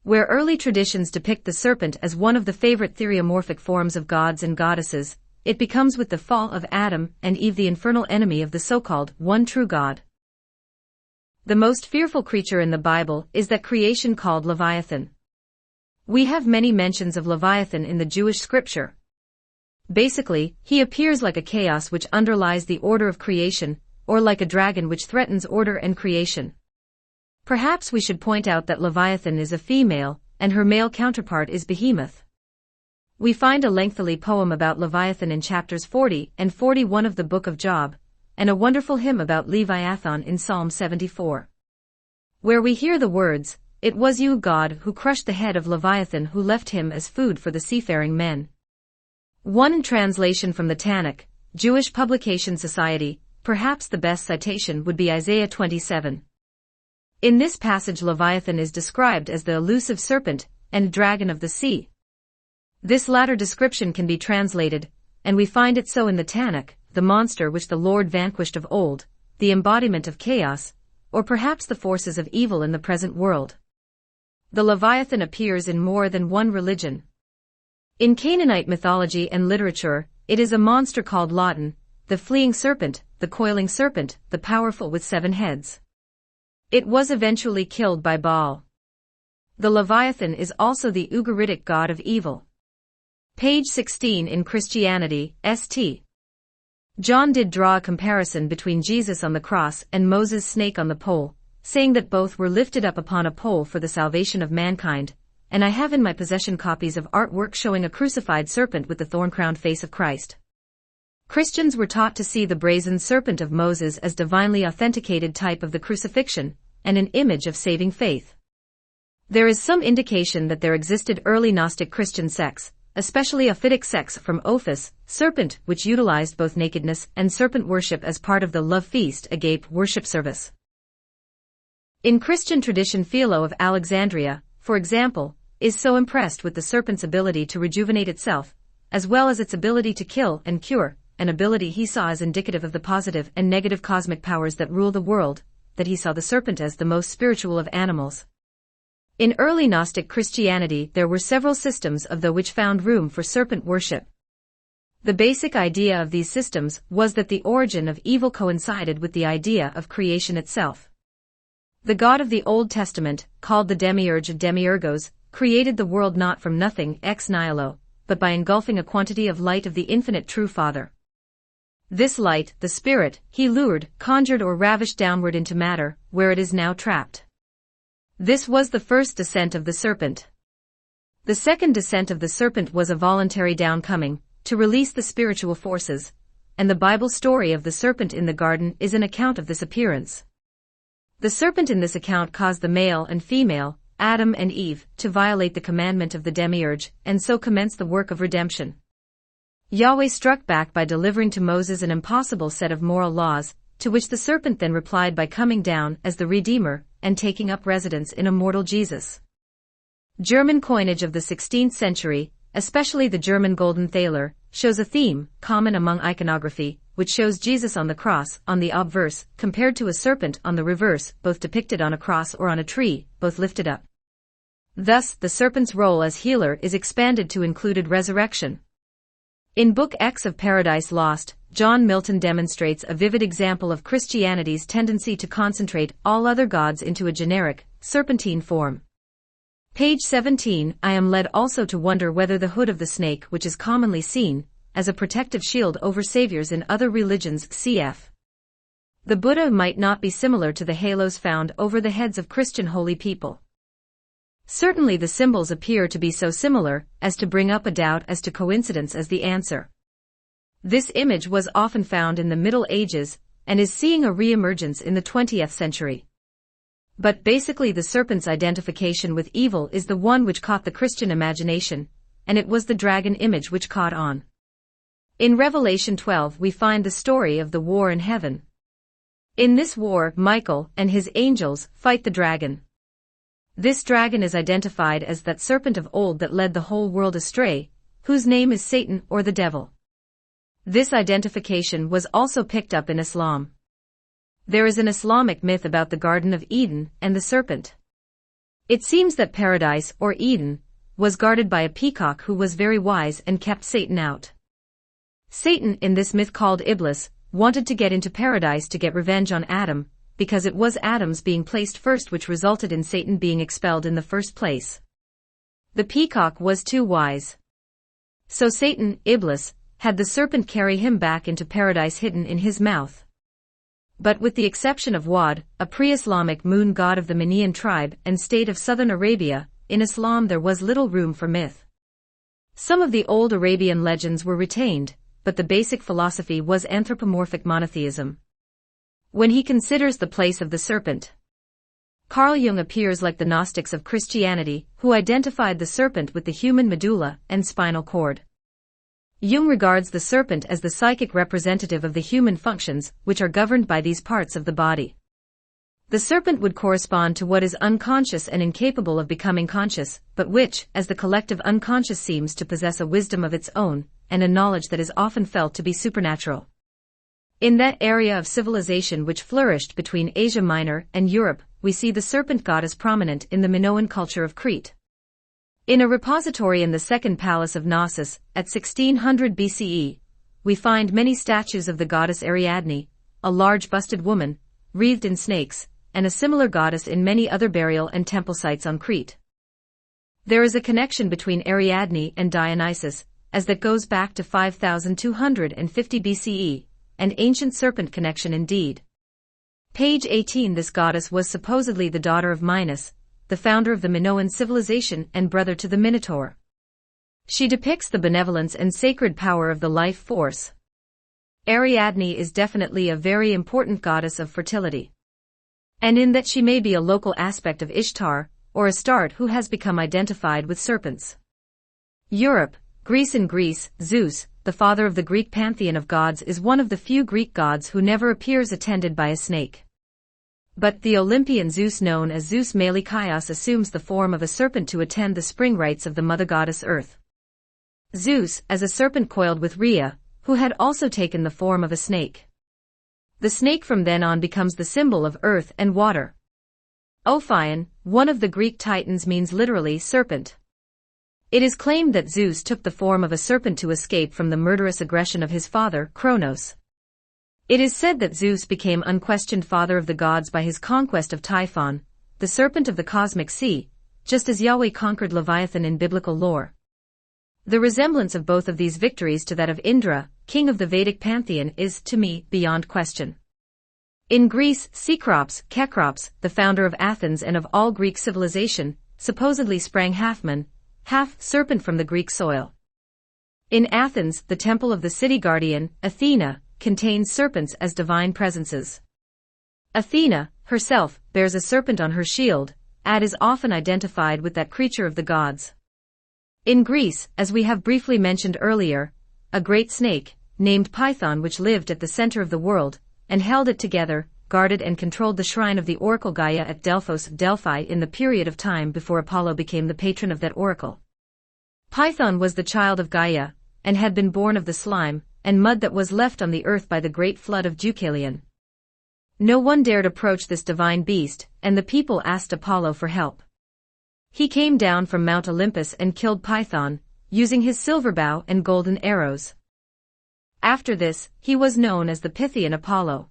Where early traditions depict the serpent as one of the favorite theriomorphic forms of gods and goddesses, it becomes with the fall of Adam and Eve the infernal enemy of the so-called one true God. The most fearful creature in the Bible is that creation called Leviathan. We have many mentions of Leviathan in the Jewish scripture. Basically, he appears like a chaos which underlies the order of creation, or like a dragon which threatens order and creation. Perhaps we should point out that Leviathan is a female, and her male counterpart is Behemoth. We find a lengthy poem about Leviathan in chapters 40 and 41 of the book of Job, and a wonderful hymn about Leviathan in Psalm 74. Where we hear the words, "It was you, God, who crushed the head of Leviathan, who left him as food for the seafaring men." One translation from the Tanakh, Jewish Publication Society, perhaps the best citation would be Isaiah 27. In this passage Leviathan is described as the elusive serpent and dragon of the sea. This latter description can be translated, and we find it so in the Tanakh, the monster which the Lord vanquished of old, the embodiment of chaos, or perhaps the forces of evil in the present world. The Leviathan appears in more than one religion. In Canaanite mythology and literature, it is a monster called Lawton, the fleeing serpent, the coiling serpent, the powerful with 7 heads. It was eventually killed by Baal. The Leviathan is also the Ugaritic god of evil. Page 16 in Christianity, St. John did draw a comparison between Jesus on the cross and Moses' snake on the pole, saying that both were lifted up upon a pole for the salvation of mankind, and I have in my possession copies of artwork showing a crucified serpent with the thorn-crowned face of Christ. Christians were taught to see the brazen serpent of Moses as divinely authenticated type of the crucifixion, and an image of saving faith. There is some indication that there existed early Gnostic Christian sects, especially Ophitic sects from Ophis, Serpent, which utilized both nakedness and serpent worship as part of the love feast agape worship service. In Christian tradition, Philo of Alexandria, for example, is so impressed with the serpent's ability to rejuvenate itself, as well as its ability to kill and cure, an ability he saw as indicative of the positive and negative cosmic powers that rule the world, that he saw the serpent as the most spiritual of animals. In early Gnostic Christianity there were several systems of the which found room for serpent worship. The basic idea of these systems was that the origin of evil coincided with the idea of creation itself. The God of the Old Testament, called the Demiurge of Demiurgos, created the world not from nothing ex nihilo, but by engulfing a quantity of light of the infinite true Father. This light, the Spirit, he lured, conjured or ravished downward into matter, where it is now trapped. This was the first descent of the serpent. The second descent of the serpent was a voluntary downcoming, to release the spiritual forces, and the Bible story of the serpent in the garden is an account of this appearance. The serpent in this account caused the male and female, Adam and Eve, to violate the commandment of the Demiurge, and so commence the work of redemption. Yahweh struck back by delivering to Moses an impossible set of moral laws, to which the serpent then replied by coming down as the Redeemer, and taking up residence in a mortal Jesus. German coinage of the 16th century, especially the German golden thaler, shows a theme, common among iconography, which shows Jesus on the cross, on the obverse, compared to a serpent on the reverse, both depicted on a cross or on a tree, both lifted up. Thus, the serpent's role as healer is expanded to include resurrection. In Book X of Paradise Lost, John Milton demonstrates a vivid example of Christianity's tendency to concentrate all other gods into a generic, serpentine form. Page 17. I am led also to wonder whether the hood of the snake, which is commonly seen as a protective shield over saviors in other religions, cf. the Buddha, might not be similar to the halos found over the heads of Christian holy people. Certainly the symbols appear to be so similar as to bring up a doubt as to coincidence as the answer. This image was often found in the Middle Ages, and is seeing a re-emergence in the 20th century. But basically the serpent's identification with evil is the one which caught the Christian imagination, and it was the dragon image which caught on. In Revelation 12 we find the story of the war in heaven. In this war, Michael and his angels fight the dragon. This dragon is identified as that serpent of old that led the whole world astray, whose name is Satan or the devil. This identification was also picked up in Islam. There is an Islamic myth about the Garden of Eden and the serpent. It seems that paradise, or Eden, was guarded by a peacock who was very wise and kept Satan out. Satan, in this myth called Iblis, wanted to get into paradise to get revenge on Adam, because it was Adam's being placed first which resulted in Satan being expelled in the first place. The peacock was too wise. So Satan, Iblis, had the serpent carry him back into paradise hidden in his mouth. But with the exception of Wad, a pre-Islamic moon god of the Manian tribe and state of southern Arabia, in Islam there was little room for myth. Some of the old Arabian legends were retained, but the basic philosophy was anthropomorphic monotheism. When he considers the place of the serpent, Carl Jung appears like the Gnostics of Christianity, who identified the serpent with the human medulla and spinal cord. Jung regards the serpent as the psychic representative of the human functions, which are governed by these parts of the body. The serpent would correspond to what is unconscious and incapable of becoming conscious, but which, as the collective unconscious, seems to possess a wisdom of its own, and a knowledge that is often felt to be supernatural. In that area of civilization which flourished between Asia Minor and Europe, we see the serpent goddess prominent in the Minoan culture of Crete. In a repository in the Second Palace of Knossos, at 1600 BCE, we find many statues of the goddess Ariadne, a large busted woman, wreathed in snakes, and a similar goddess in many other burial and temple sites on Crete. There is a connection between Ariadne and Dionysus, as that goes back to 5250 BCE, an ancient serpent connection indeed. Page 18. This goddess was supposedly the daughter of Minos, the founder of the Minoan civilization and brother to the Minotaur. She depicts the benevolence and sacred power of the life force. Ariadne is definitely a very important goddess of fertility. And in that she may be a local aspect of Ishtar, or Astarte, who has become identified with serpents. Europe, Greece. In Greece, Zeus, the father of the Greek pantheon of gods, is one of the few Greek gods who never appears attended by a snake. But the Olympian Zeus, known as Zeus Malikios, assumes the form of a serpent to attend the spring rites of the mother goddess Earth. Zeus, as a serpent, coiled with Rhea, who had also taken the form of a snake. The snake from then on becomes the symbol of earth and water. Ophion, one of the Greek titans, means literally serpent. It is claimed that Zeus took the form of a serpent to escape from the murderous aggression of his father, Cronos. It is said that Zeus became unquestioned father of the gods by his conquest of Typhon, the serpent of the cosmic sea, just as Yahweh conquered Leviathan in biblical lore. The resemblance of both of these victories to that of Indra, king of the Vedic pantheon, is, to me, beyond question. In Greece, Cecrops, Kekrops, the founder of Athens and of all Greek civilization, supposedly sprang half man, half serpent from the Greek soil. In Athens, the temple of the city guardian, Athena, contains serpents as divine presences. Athena, herself, bears a serpent on her shield, and is often identified with that creature of the gods. In Greece, as we have briefly mentioned earlier, a great snake, named Python, which lived at the center of the world, and held it together, guarded and controlled the shrine of the oracle Gaia at Delphi in the period of time before Apollo became the patron of that oracle. Python was the child of Gaia, and had been born of the slime and mud that was left on the earth by the great flood of Deucalion. No one dared approach this divine beast, and the people asked Apollo for help. He came down from Mount Olympus and killed Python, using his silver bow and golden arrows. After this, he was known as the Pythian Apollo.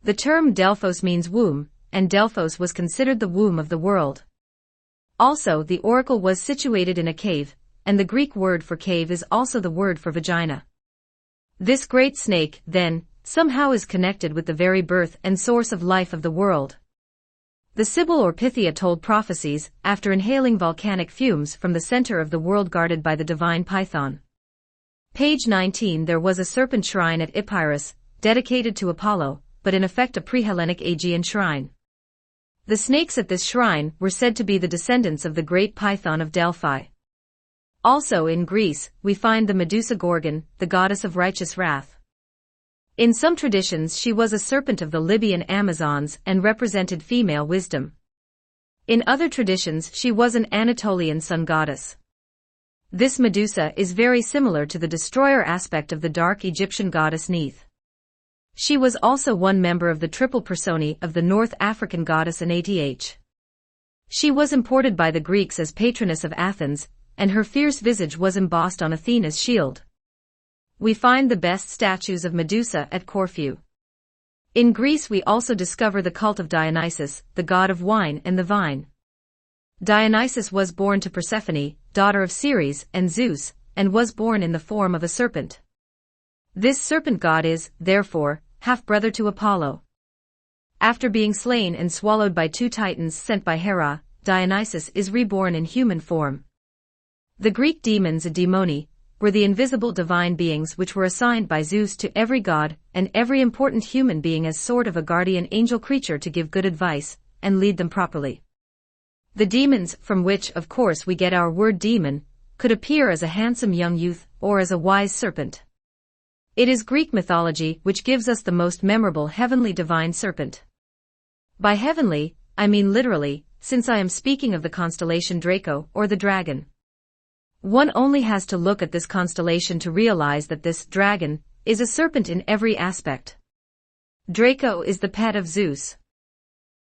The term Delphos means womb, and Delphos was considered the womb of the world. Also, the oracle was situated in a cave, and the Greek word for cave is also the word for vagina. This great snake, then, somehow is connected with the very birth and source of life of the world. The Sibyl or Pythia told prophecies after inhaling volcanic fumes from the center of the world guarded by the divine Python. Page 19. There was a serpent shrine at Epirus, dedicated to Apollo, but in effect a pre-Hellenic Aegean shrine. The snakes at this shrine were said to be the descendants of the great Python of Delphi. Also in Greece, we find the Medusa Gorgon, the goddess of righteous wrath. In some traditions she was a serpent of the Libyan Amazons and represented female wisdom. In other traditions she was an Anatolian sun goddess. This Medusa is very similar to the destroyer aspect of the dark Egyptian goddess Neith. She was also one member of the triple personae of the North African goddess Anath. She was imported by the Greeks as patroness of Athens, and her fierce visage was embossed on Athena's shield. We find the best statues of Medusa at Corfu. In Greece we also discover the cult of Dionysus, the god of wine and the vine. Dionysus was born to Persephone, daughter of Ceres and Zeus, and was born in the form of a serpent. This serpent god is, therefore, half-brother to Apollo. After being slain and swallowed by two titans sent by Hera, Dionysus is reborn in human form. The Greek demons, daimoni, were the invisible divine beings which were assigned by Zeus to every god and every important human being as sort of a guardian angel creature to give good advice and lead them properly. The demons, from which of course we get our word demon, could appear as a handsome young youth or as a wise serpent. It is Greek mythology which gives us the most memorable heavenly divine serpent. By heavenly, I mean literally, since I am speaking of the constellation Draco or the dragon. One only has to look at this constellation to realize that this dragon is a serpent in every aspect. Draco is the pet of Zeus.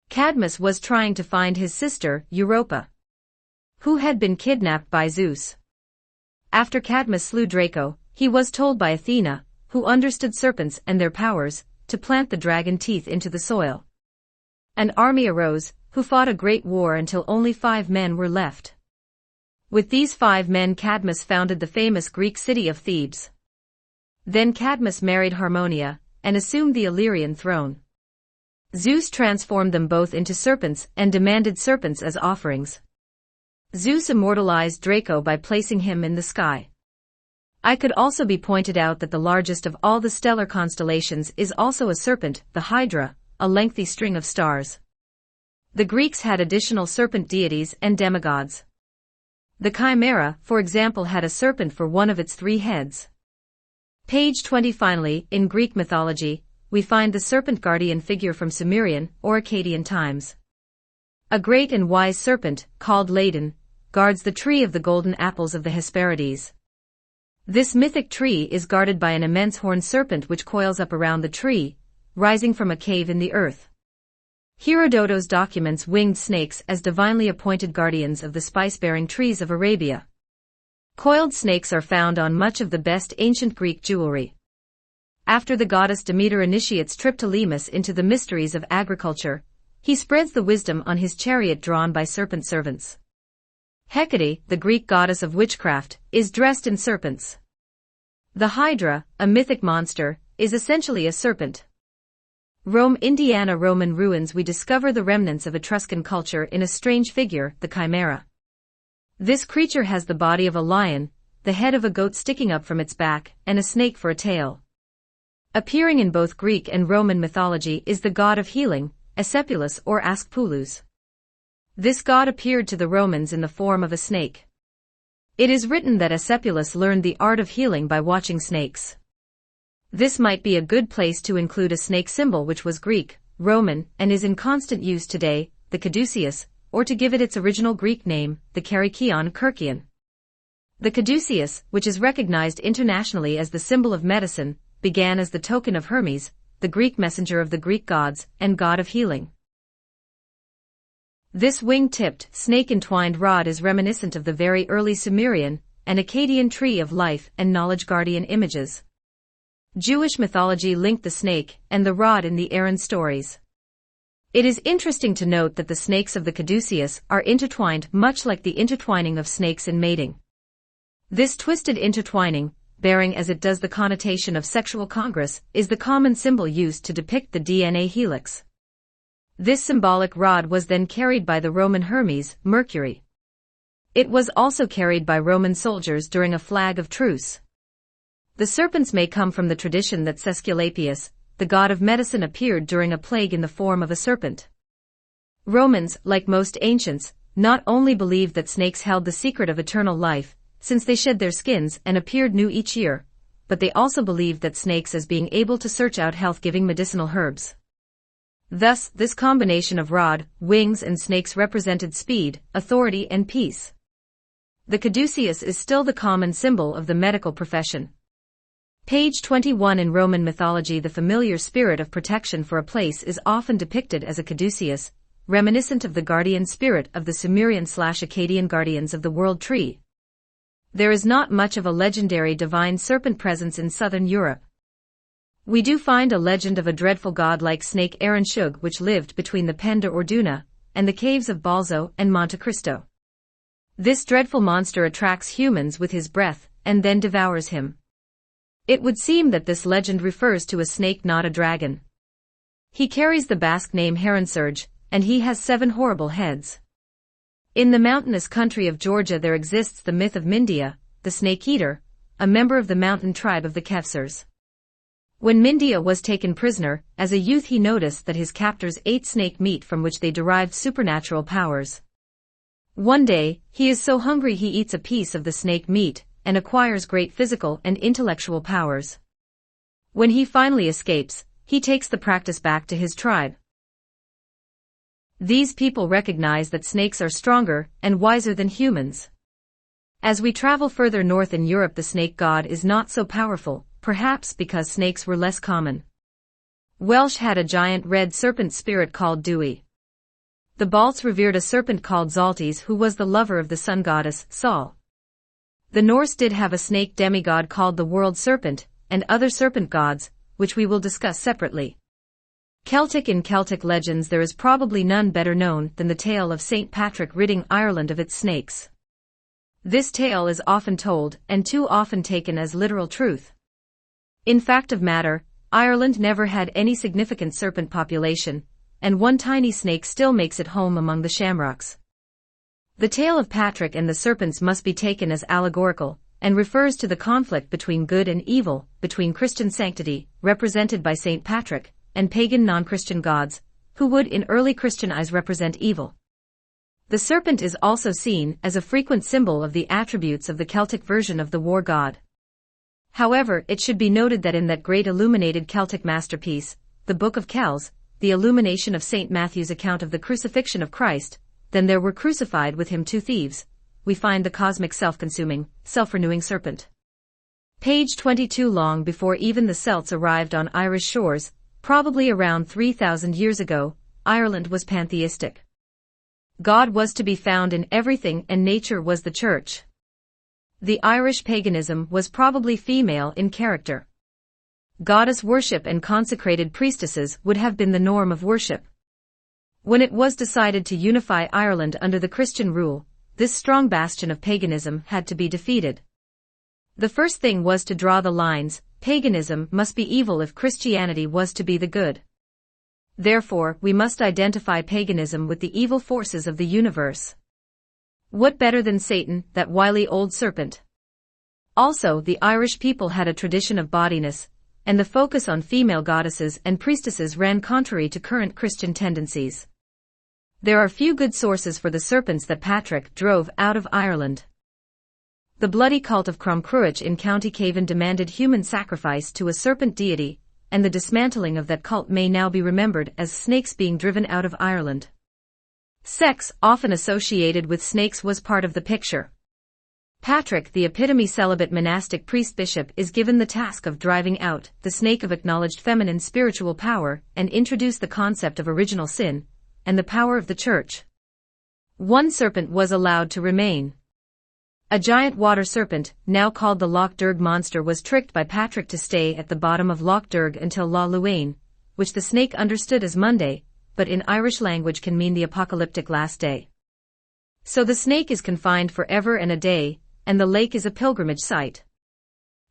Cadmus was trying to find his sister, Europa, who had been kidnapped by Zeus. After Cadmus slew Draco, he was told by Athena, who understood serpents and their powers, to plant the dragon teeth into the soil. An army arose, who fought a great war until only 5 men were left. With these 5 men Cadmus founded the famous Greek city of Thebes. Then Cadmus married Harmonia, and assumed the Illyrian throne. Zeus transformed them both into serpents and demanded serpents as offerings. Zeus immortalized Draco by placing him in the sky. I could also be pointed out that the largest of all the stellar constellations is also a serpent, the Hydra, a lengthy string of stars. The Greeks had additional serpent deities and demigods. The Chimera, for example, had a serpent for one of its 3 heads. Page 20. Finally, in Greek mythology, we find the serpent guardian figure from Sumerian or Akkadian times. A great and wise serpent, called Ladon, guards the tree of the golden apples of the Hesperides. This mythic tree is guarded by an immense horned serpent which coils up around the tree, rising from a cave in the earth. Herodotus documents winged snakes as divinely appointed guardians of the spice-bearing trees of Arabia. Coiled snakes are found on much of the best ancient Greek jewelry. After the goddess Demeter initiates Triptolemus into the mysteries of agriculture, he spreads the wisdom on his chariot drawn by serpent servants. Hecate, the Greek goddess of witchcraft, is dressed in serpents. The Hydra, a mythic monster, is essentially a serpent. Rome, Indiana. Roman ruins. We discover the remnants of Etruscan culture in a strange figure, the Chimera. This creature has the body of a lion, the head of a goat sticking up from its back, and a snake for a tail. Appearing in both Greek and Roman mythology is the god of healing, Asclepus or Asclepus. This god appeared to the Romans in the form of a snake. It is written that Asclepus learned the art of healing by watching snakes. This might be a good place to include a snake symbol which was Greek, Roman, and is in constant use today, the caduceus, or to give it its original Greek name, the Kirkion. The caduceus, which is recognized internationally as the symbol of medicine, began as the token of Hermes, the Greek messenger of the Greek gods, and god of healing. This wing-tipped, snake-entwined rod is reminiscent of the very early Sumerian and Akkadian tree of life and knowledge guardian images. Jewish mythology linked the snake and the rod in the Aaron stories. It is interesting to note that the snakes of the caduceus are intertwined much like the intertwining of snakes in mating. This twisted intertwining, bearing as it does the connotation of sexual congress, is the common symbol used to depict the DNA helix. This symbolic rod was then carried by the Roman Hermes, Mercury. It was also carried by Roman soldiers during a flag of truce. The serpents may come from the tradition that Aesculapius, the god of medicine, appeared during a plague in the form of a serpent. Romans, like most ancients, not only believed that snakes held the secret of eternal life, since they shed their skins and appeared new each year, but they also believed that snakes as being able to search out health-giving medicinal herbs. Thus, this combination of rod, wings and snakes represented speed, authority and peace. The caduceus is still the common symbol of the medical profession. Page 21. In Roman mythology, the familiar spirit of protection for a place is often depicted as a caduceus, reminiscent of the guardian spirit of the Sumerian/Akkadian guardians of the world tree. There is not much of a legendary divine serpent presence in southern Europe. We do find a legend of a dreadful god-like snake Aranshug which lived between the Penda Orduna and the caves of Balzo and Monte Cristo. This dreadful monster attracts humans with his breath and then devours him. It would seem that this legend refers to a snake, not a dragon. He carries the Basque name Heronsurge, and he has 7 horrible heads. In the mountainous country of Georgia there exists the myth of Mindia, the snake-eater, a member of the mountain tribe of the Kevsers. When Mindia was taken prisoner, as a youth he noticed that his captors ate snake meat from which they derived supernatural powers. One day, he is so hungry he eats a piece of the snake meat, and acquires great physical and intellectual powers. When he finally escapes, he takes the practice back to his tribe. These people recognize that snakes are stronger and wiser than humans. As we travel further north in Europe, the snake god is not so powerful, perhaps because snakes were less common. Welsh had a giant red serpent spirit called Dewey. The Balts revered a serpent called Zaltes who was the lover of the sun goddess, Sol. The Norse did have a snake demigod called the world serpent, and other serpent gods, which we will discuss separately. In Celtic legends there is probably none better known than the tale of St. Patrick ridding Ireland of its snakes. This tale is often told, and too often taken as literal truth. In fact of matter, Ireland never had any significant serpent population, and one tiny snake still makes it home among the shamrocks. The tale of Patrick and the serpents must be taken as allegorical, and refers to the conflict between good and evil, between Christian sanctity, represented by St. Patrick, and pagan non-Christian gods, who would in early Christian eyes represent evil. The serpent is also seen as a frequent symbol of the attributes of the Celtic version of the war god. However, it should be noted that in that great illuminated Celtic masterpiece, the Book of Kells, the illumination of St. Matthew's account of the crucifixion of Christ, then there were crucified with him 2 thieves, we find the cosmic self-consuming, self-renewing serpent. Page 22. Long before even the Celts arrived on Irish shores, probably around 3,000 years ago, Ireland was pantheistic. God was to be found in everything and nature was the church. The Irish paganism was probably female in character. Goddess worship and consecrated priestesses would have been the norm of worship. When it was decided to unify Ireland under the Christian rule, this strong bastion of paganism had to be defeated. The first thing was to draw the lines. Paganism must be evil if Christianity was to be the good. Therefore, we must identify paganism with the evil forces of the universe. What better than Satan, that wily old serpent? Also, the Irish people had a tradition of bawdiness, and the focus on female goddesses and priestesses ran contrary to current Christian tendencies. There are few good sources for the serpents that Patrick drove out of Ireland. The bloody cult of Crumcruach in County Cavan demanded human sacrifice to a serpent deity, and the dismantling of that cult may now be remembered as snakes being driven out of Ireland. Sex, often associated with snakes, was part of the picture. Patrick, the epitome celibate monastic priest-bishop, is given the task of driving out the snake of acknowledged feminine spiritual power and introduce the concept of original sin and the power of the church. One serpent was allowed to remain. A giant water serpent, now called the Loch Derg monster, was tricked by Patrick to stay at the bottom of Loch Derg until La Luain, which the snake understood as Monday, but in Irish language can mean the apocalyptic last day. So the snake is confined forever and a day, and the lake is a pilgrimage site.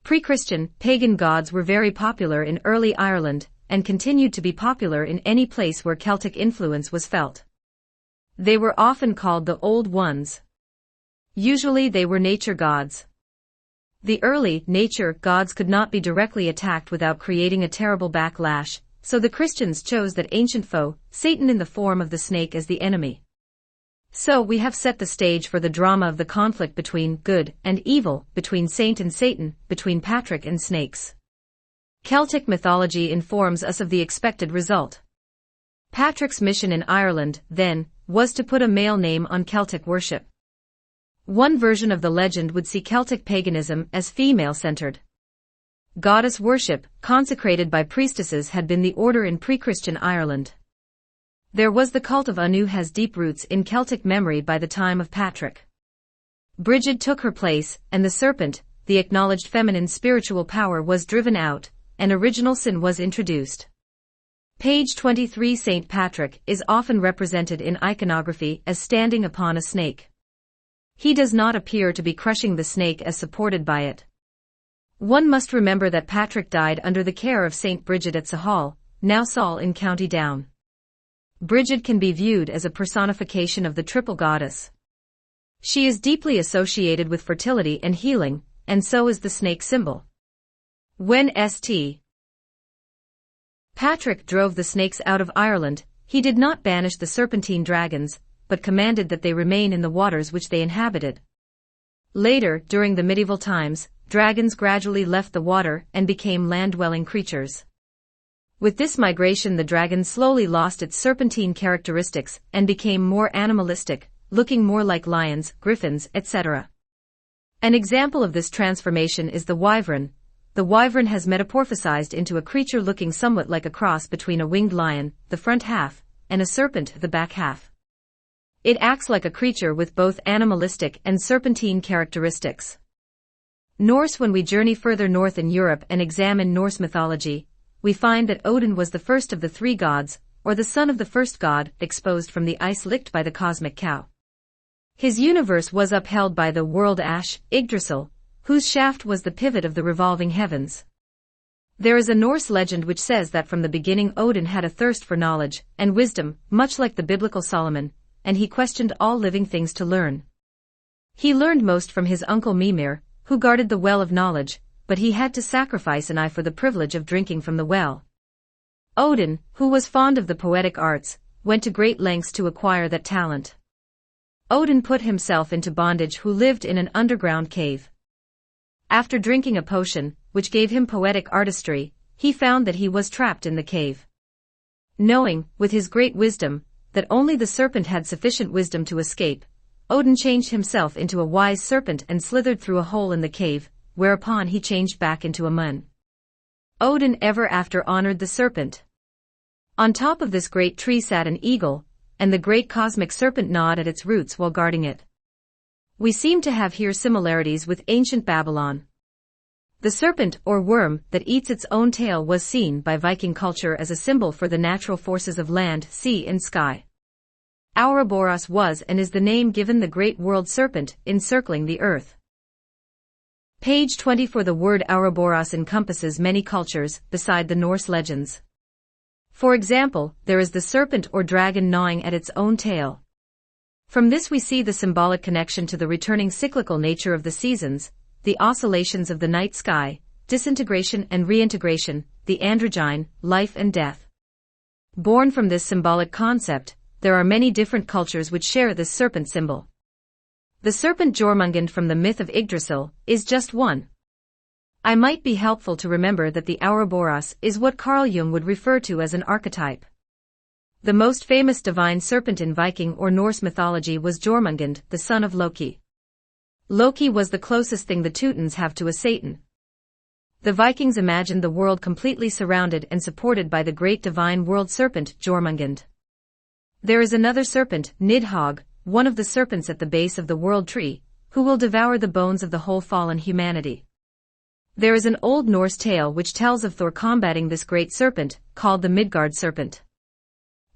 Pre-Christian, pagan gods were very popular in early Ireland, and continued to be popular in any place where Celtic influence was felt. They were often called the Old Ones. Usually they were nature gods. The early nature gods could not be directly attacked without creating a terrible backlash, so the Christians chose that ancient foe, Satan in the form of the snake, as the enemy. So we have set the stage for the drama of the conflict between good and evil, between saint and Satan, between Patrick and snakes. Celtic mythology informs us of the expected result. Patrick's mission in Ireland, then, was to put a male name on Celtic worship. One version of the legend would see Celtic paganism as female-centered. Goddess worship, consecrated by priestesses, had been the order in pre-Christian Ireland. There was the cult of Anu has deep roots in Celtic memory by the time of Patrick. Brigid took her place, and the serpent, the acknowledged feminine spiritual power, was driven out, and original sin was introduced. Page 23. Saint Patrick is often represented in iconography as standing upon a snake. He does not appear to be crushing the snake as supported by it. One must remember that Patrick died under the care of Saint Brigid at Sahal, now Saul in County Down. Brigid can be viewed as a personification of the triple goddess. She is deeply associated with fertility and healing, and so is the snake symbol. When St. Patrick drove the snakes out of Ireland, he did not banish the serpentine dragons, but commanded that they remain in the waters which they inhabited. Later, during the medieval times, dragons gradually left the water and became land-dwelling creatures. With this migration, the dragon slowly lost its serpentine characteristics and became more animalistic, looking more like lions, griffins, etc. An example of this transformation is the wyvern. The wyvern has metamorphosized into a creature looking somewhat like a cross between a winged lion, the front half, and a serpent, the back half. It acts like a creature with both animalistic and serpentine characteristics. Norse. When we journey further north in Europe and examine Norse mythology, we find that Odin was the first of the three gods, or the son of the first god, exposed from the ice licked by the cosmic cow. His universe was upheld by the world ash, Yggdrasil, whose shaft was the pivot of the revolving heavens. There is a Norse legend which says that from the beginning Odin had a thirst for knowledge and wisdom, much like the biblical Solomon, and he questioned all living things to learn. He learned most from his uncle Mimir, who guarded the well of knowledge, but he had to sacrifice an eye for the privilege of drinking from the well. Odin, who was fond of the poetic arts, went to great lengths to acquire that talent. Odin put himself into bondage, who lived in an underground cave. After drinking a potion, which gave him poetic artistry, he found that he was trapped in the cave. Knowing, with his great wisdom, that only the serpent had sufficient wisdom to escape, Odin changed himself into a wise serpent and slithered through a hole in the cave, whereupon he changed back into a man. Odin ever after honored the serpent. On top of this great tree sat an eagle, and the great cosmic serpent gnawed at its roots while guarding it. We seem to have here similarities with ancient Babylon. The serpent, or worm, that eats its own tail was seen by Viking culture as a symbol for the natural forces of land, sea and sky. Ouroboros was and is the name given the great world serpent, encircling the earth. Page 24. The word Ouroboros encompasses many cultures, beside the Norse legends. For example, there is the serpent or dragon gnawing at its own tail. From this we see the symbolic connection to the returning cyclical nature of the seasons, the oscillations of the night sky, disintegration and reintegration, the androgyne, life and death. Born from this symbolic concept, there are many different cultures which share this serpent symbol. The serpent Jormungand from the myth of Yggdrasil is just one. I might be helpful to remember that the Ouroboros is what Carl Jung would refer to as an archetype. The most famous divine serpent in Viking or Norse mythology was Jormungand, the son of Loki. Loki was the closest thing the Teutons have to a Satan. The Vikings imagined the world completely surrounded and supported by the great divine world serpent, Jormungand. There is another serpent, Nidhogg, one of the serpents at the base of the world tree, who will devour the bones of the whole fallen humanity. There is an Old Norse tale which tells of Thor combating this great serpent, called the Midgard serpent.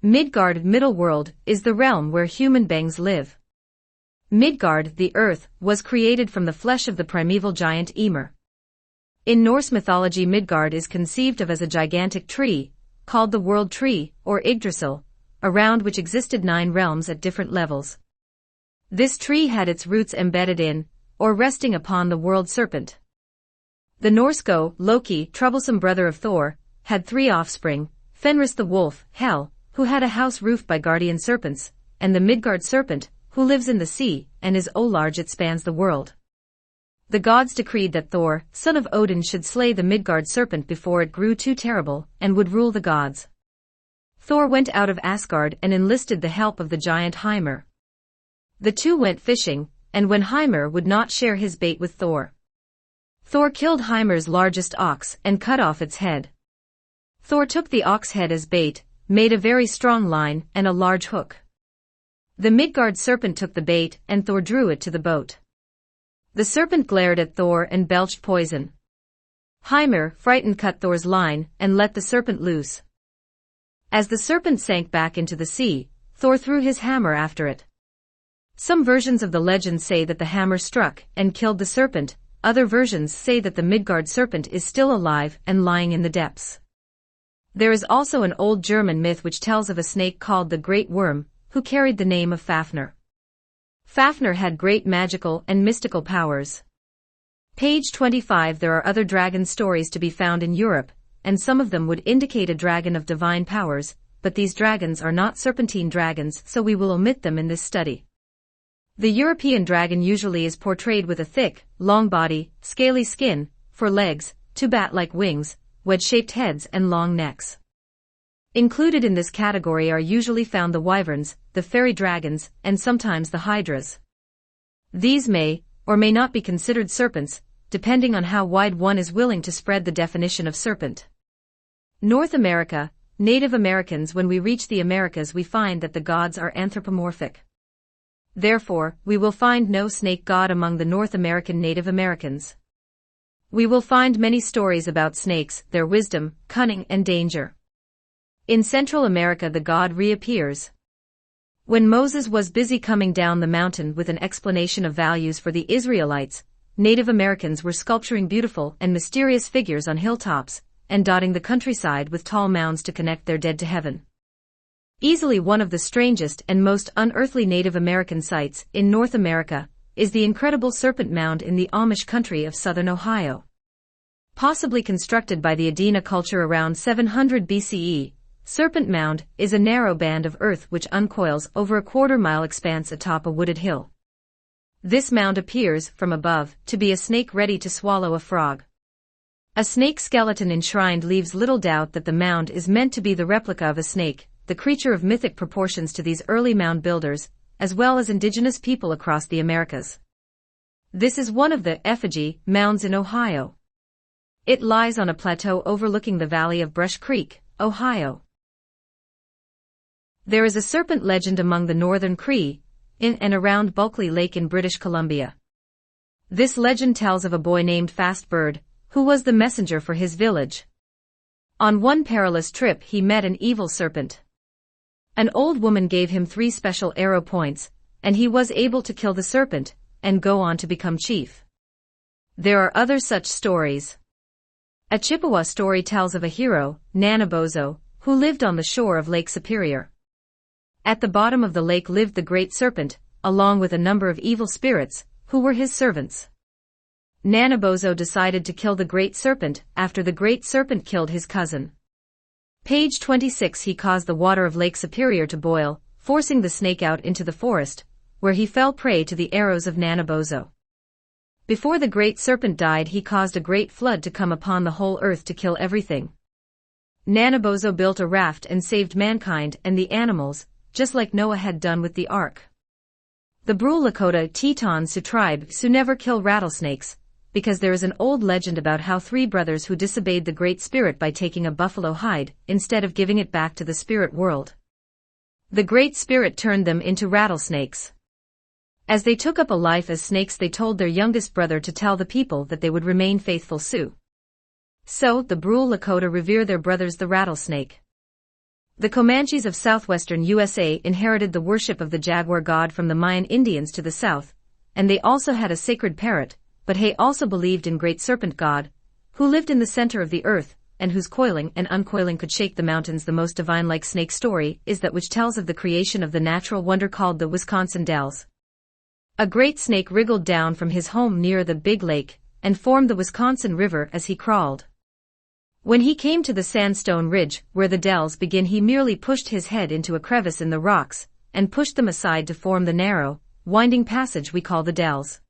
Midgard, Middle World, is the realm where human beings live. Midgard, the earth, was created from the flesh of the primeval giant Ymir. In Norse mythology, Midgard is conceived of as a gigantic tree, called the World Tree, or Yggdrasil, around which existed 9 realms at different levels. This tree had its roots embedded in, or resting upon the world serpent. The Norse god, Loki, troublesome brother of Thor, had 3 offspring, Fenris the wolf, Hel, who had a house roofed by guardian serpents, and the Midgard serpent, who lives in the sea, and is so large it spans the world. The gods decreed that Thor, son of Odin, should slay the Midgard serpent before it grew too terrible, and would rule the gods. Thor went out of Asgard and enlisted the help of the giant Hymir. The two went fishing, and when Hymir would not share his bait with Thor, Thor killed Hymir's largest ox and cut off its head. Thor took the ox head as bait, made a very strong line and a large hook. The Midgard serpent took the bait and Thor drew it to the boat. The serpent glared at Thor and belched poison. Hymir, frightened, cut Thor's line and let the serpent loose. As the serpent sank back into the sea, Thor threw his hammer after it. Some versions of the legend say that the hammer struck and killed the serpent, other versions say that the Midgard serpent is still alive and lying in the depths. There is also an old German myth which tells of a snake called the Great Worm, who carried the name of Fafner. Fafner had great magical and mystical powers. Page 25. There are other dragon stories to be found in Europe, and some of them would indicate a dragon of divine powers, but these dragons are not serpentine dragons, so we will omit them in this study. The European dragon usually is portrayed with a thick, long body, scaly skin, 4 legs, 2 bat-like wings, wedge-shaped heads and long necks. Included in this category are usually found the wyverns, the fairy dragons, and sometimes the hydras. These may, or may not be considered serpents, depending on how wide one is willing to spread the definition of serpent. North America, Native Americans. When we reach the Americas, we find that the gods are anthropomorphic. Therefore, we will find no snake god among the North American Native Americans. We will find many stories about snakes, their wisdom, cunning, and danger. In Central America, the god reappears. When Moses was busy coming down the mountain with an explanation of values for the Israelites, Native Americans were sculpturing beautiful and mysterious figures on hilltops, and dotting the countryside with tall mounds to connect their dead to heaven. Easily one of the strangest and most unearthly Native American sites in North America is the incredible Serpent Mound in the Amish country of southern Ohio. Possibly constructed by the Adena culture around 700 BCE, Serpent Mound is a narrow band of earth which uncoils over a quarter-mile expanse atop a wooded hill. This mound appears, from above, to be a snake ready to swallow a frog. A snake skeleton enshrined leaves little doubt that the mound is meant to be the replica of a snake, the creature of mythic proportions to these early mound builders, as well as indigenous people across the Americas. This is one of the effigy mounds in Ohio. It lies on a plateau overlooking the valley of Brush Creek, Ohio. There is a serpent legend among the Northern Cree, in and around Bulkley Lake in British Columbia. This legend tells of a boy named Fast Bird, who was the messenger for his village. On one perilous trip he met an evil serpent. An old woman gave him 3 special arrow points, and he was able to kill the serpent, and go on to become chief. There are other such stories. A Chippewa story tells of a hero, Nanabozo, who lived on the shore of Lake Superior. At the bottom of the lake lived the great serpent, along with a number of evil spirits, who were his servants. Nanabozo decided to kill the great serpent after the great serpent killed his cousin. Page 26. He caused the water of Lake Superior to boil, forcing the snake out into the forest, where he fell prey to the arrows of Nanabozo. Before the great serpent died, he caused a great flood to come upon the whole earth to kill everything. Nanabozo built a raft and saved mankind and the animals, just like Noah had done with the ark. The Brule Lakota Teton Sioux tribe Sioux never kill rattlesnakes, because there is an old legend about how 3 brothers who disobeyed the Great Spirit by taking a buffalo hide instead of giving it back to the spirit world. The Great Spirit turned them into rattlesnakes. As they took up a life as snakes, they told their youngest brother to tell the people that they would remain faithful Sioux. So, the Brule Lakota revere their brothers the rattlesnake. The Comanches of southwestern USA inherited the worship of the jaguar god from the Mayan Indians to the south, and they also had a sacred parrot, but they also believed in Great Serpent God, who lived in the center of the earth, and whose coiling and uncoiling could shake the mountains. The most divine-like snake story is that which tells of the creation of the natural wonder called the Wisconsin Dells. A great snake wriggled down from his home near the Big Lake, and formed the Wisconsin River as he crawled. When he came to the sandstone ridge where the dells begin, he merely pushed his head into a crevice in the rocks, and pushed them aside to form the narrow, winding passage we call the dells.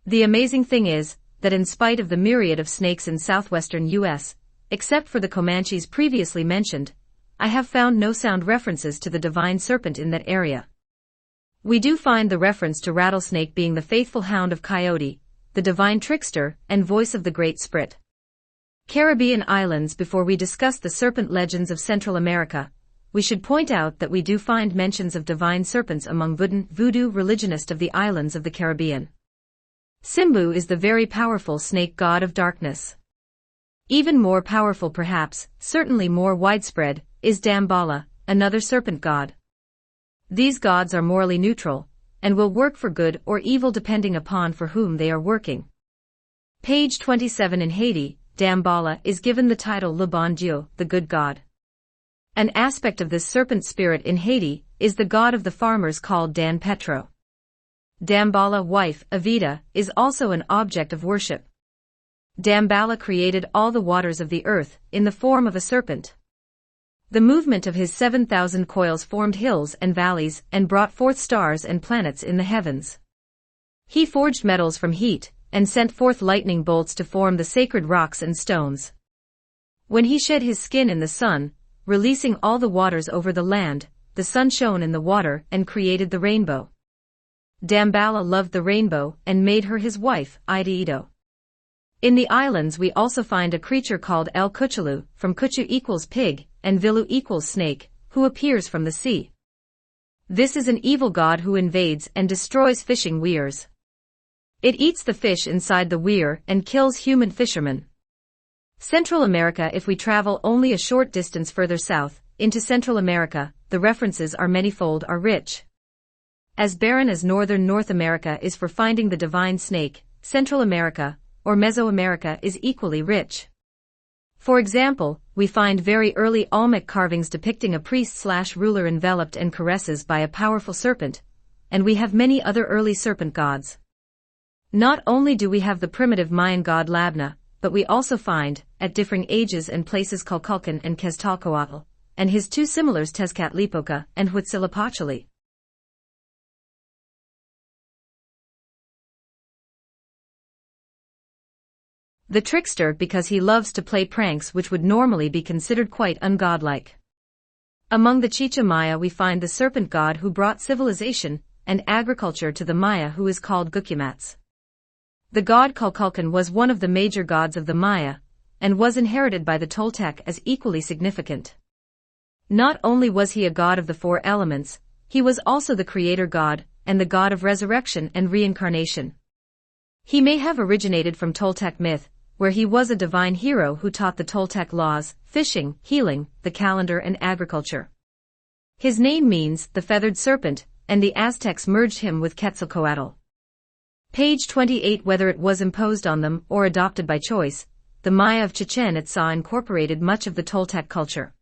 The amazing thing is, that in spite of the myriad of snakes in southwestern U.S., except for the Comanches previously mentioned, I have found no sound references to the divine serpent in that area. We do find the reference to rattlesnake being the faithful hound of Coyote, the divine trickster, and voice of the Great Spirit. Caribbean islands. Before we discuss the serpent legends of Central America, we should point out that we do find mentions of divine serpents among voodoo religionists of the islands of the Caribbean. Simbu is the very powerful snake god of darkness. Even more powerful, perhaps, certainly more widespread, is Damballa, another serpent god. These gods are morally neutral, and will work for good or evil depending upon for whom they are working. Page 27. In Haiti, Damballa is given the title Le Bon Dieu, the good God. An aspect of this serpent spirit in Haiti is the god of the farmers called Dan Petro. Damballa, wife, Avida, is also an object of worship. Damballa created all the waters of the earth in the form of a serpent. The movement of his 7,000 coils formed hills and valleys and brought forth stars and planets in the heavens. He forged metals from heat and sent forth lightning bolts to form the sacred rocks and stones. When he shed his skin in the sun, releasing all the waters over the land, the sun shone in the water and created the rainbow. Damballa loved the rainbow and made her his wife, Idido. In the islands we also find a creature called El Cuchulu, from Kuchu equals pig, and Vilu equals snake, who appears from the sea. This is an evil god who invades and destroys fishing weirs. It eats the fish inside the weir and kills human fishermen. Central America. If we travel only a short distance further south, into Central America, the references are manifold, are rich. As barren as northern North America is for finding the divine snake, Central America, or Mesoamerica, is equally rich. For example, we find very early Olmec carvings depicting a priest/ruler enveloped and caresses by a powerful serpent, and we have many other early serpent gods. Not only do we have the primitive Mayan god Labna, but we also find, at differing ages and places, Kukulkan and Quetzalcoatl, and his two similars Tezcatlipoca and Huitzilopochtli. The trickster, because he loves to play pranks which would normally be considered quite ungodlike. Among the Chicha Maya we find the serpent god who brought civilization and agriculture to the Maya, who is called Gucumatz. The god Kukulkan was one of the major gods of the Maya, and was inherited by the Toltec as equally significant. Not only was he a god of the four elements, he was also the creator god, and the god of resurrection and reincarnation. He may have originated from Toltec myth, where he was a divine hero who taught the Toltec laws, fishing, healing, the calendar and agriculture. His name means the feathered serpent, and the Aztecs merged him with Quetzalcoatl. Page 28. Whether it was imposed on them or adopted by choice, the Maya of Chichen Itza incorporated much of the Toltec culture.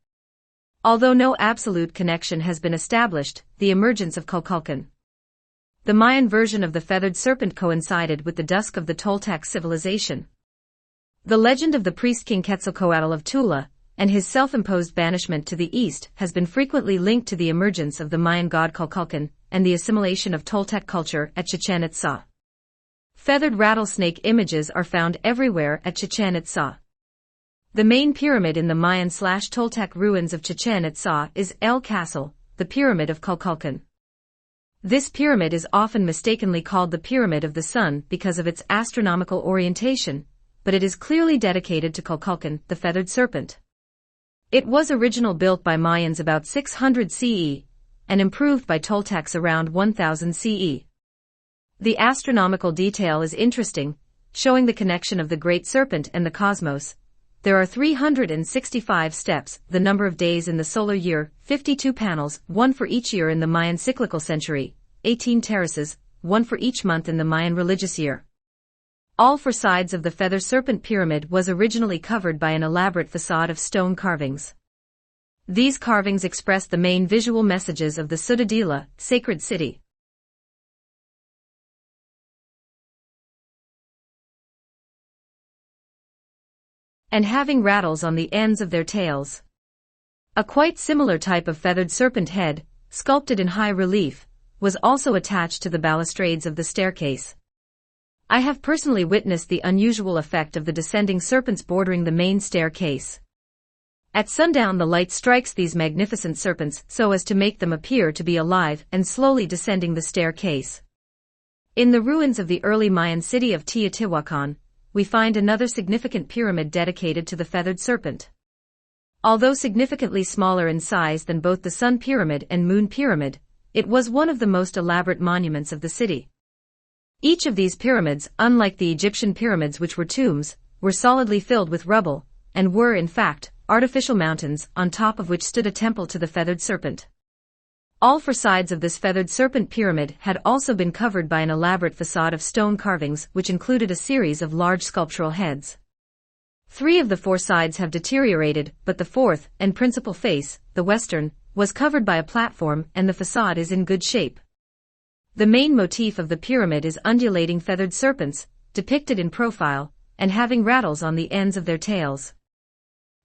Although no absolute connection has been established, the emergence of Kukulkan, the Mayan version of the feathered serpent, coincided with the dusk of the Toltec civilization. The legend of the priest King Quetzalcoatl of Tula, and his self-imposed banishment to the east, has been frequently linked to the emergence of the Mayan god Kukulkan, and the assimilation of Toltec culture at Chichen Itza. Feathered rattlesnake images are found everywhere at Chichen Itza. The main pyramid in the Mayan/Toltec ruins of Chichen Itza is El Castle, the Pyramid of Kukulkan. This pyramid is often mistakenly called the Pyramid of the Sun because of its astronomical orientation, but it is clearly dedicated to Kukulkan, the feathered serpent. It was originally built by Mayans about 600 CE, and improved by Toltecs around 1000 CE. The astronomical detail is interesting, showing the connection of the Great Serpent and the cosmos. There are 365 steps, the number of days in the solar year, 52 panels, one for each year in the Mayan cyclical century, 18 terraces, one for each month in the Mayan religious year. All four sides of the feather serpent pyramid was originally covered by an elaborate facade of stone carvings. These carvings expressed the main visual messages of the Ciudadela, sacred city. And having rattles on the ends of their tails. A quite similar type of feathered serpent head, sculpted in high relief, was also attached to the balustrades of the staircase. I have personally witnessed the unusual effect of the descending serpents bordering the main staircase. At sundown the light strikes these magnificent serpents so as to make them appear to be alive and slowly descending the staircase. In the ruins of the early Mayan city of Teotihuacan, we find another significant pyramid dedicated to the feathered serpent. Although significantly smaller in size than both the Sun Pyramid and Moon Pyramid, it was one of the most elaborate monuments of the city. Each of these pyramids, unlike the Egyptian pyramids which were tombs, were solidly filled with rubble, and were in fact, artificial mountains on top of which stood a temple to the feathered serpent. All four sides of this feathered serpent pyramid had also been covered by an elaborate facade of stone carvings which included a series of large sculptural heads. 3 of the 4 sides have deteriorated, but the fourth, and principal face, the western, was covered by a platform and the facade is in good shape. The main motif of the pyramid is undulating feathered serpents, depicted in profile, and having rattles on the ends of their tails.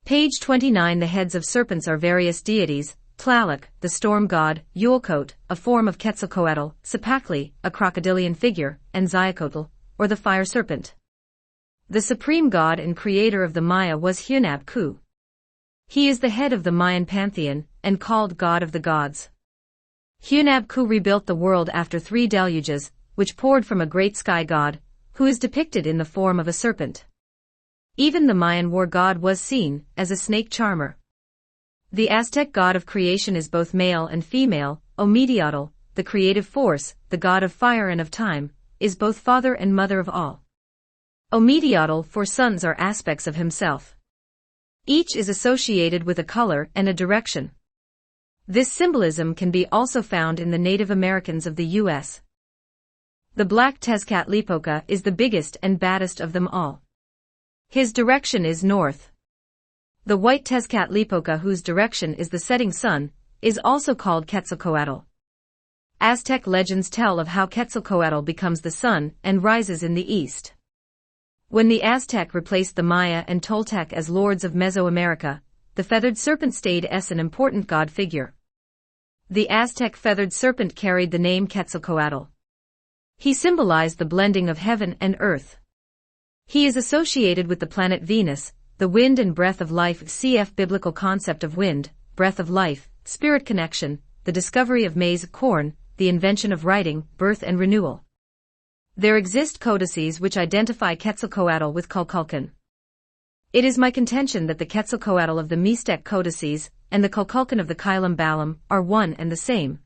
Page 29. The heads of serpents are various deities: Tlaloc, the storm god; Yulkot, a form of Quetzalcoatl; Cipactli, a crocodilian figure; and Xiacotl, or the fire serpent. The supreme god and creator of the Maya was Hunab-Ku. He is the head of the Mayan pantheon, and called God of the Gods. Hunab-Ku rebuilt the world after 3 deluges, which poured from a great sky god, who is depicted in the form of a serpent. Even the Mayan war god was seen as a snake charmer. The Aztec god of creation is both male and female. Ometeotl, the creative force, the god of fire and of time, is both father and mother of all. Ometeotl, 4 sons are aspects of himself. Each is associated with a color and a direction. This symbolism can be also found in the Native Americans of the U.S. The black Tezcatlipoca is the biggest and baddest of them all. His direction is north. The white Tezcatlipoca, whose direction is the setting sun, is also called Quetzalcoatl. Aztec legends tell of how Quetzalcoatl becomes the sun and rises in the east. When the Aztec replaced the Maya and Toltec as lords of Mesoamerica, the feathered serpent stayed as an important god figure. The Aztec feathered serpent carried the name Quetzalcoatl. He symbolized the blending of heaven and earth. He is associated with the planet Venus, the wind and breath of life. Cf. Biblical concept of wind, breath of life, spirit connection, the discovery of maize, corn, the invention of writing, birth and renewal. There exist codices which identify Quetzalcoatl with Kukulkan. It is my contention that the Quetzalcoatl of the Mixtec codices and the Kukulkan of the Kailam Balam are one and the same.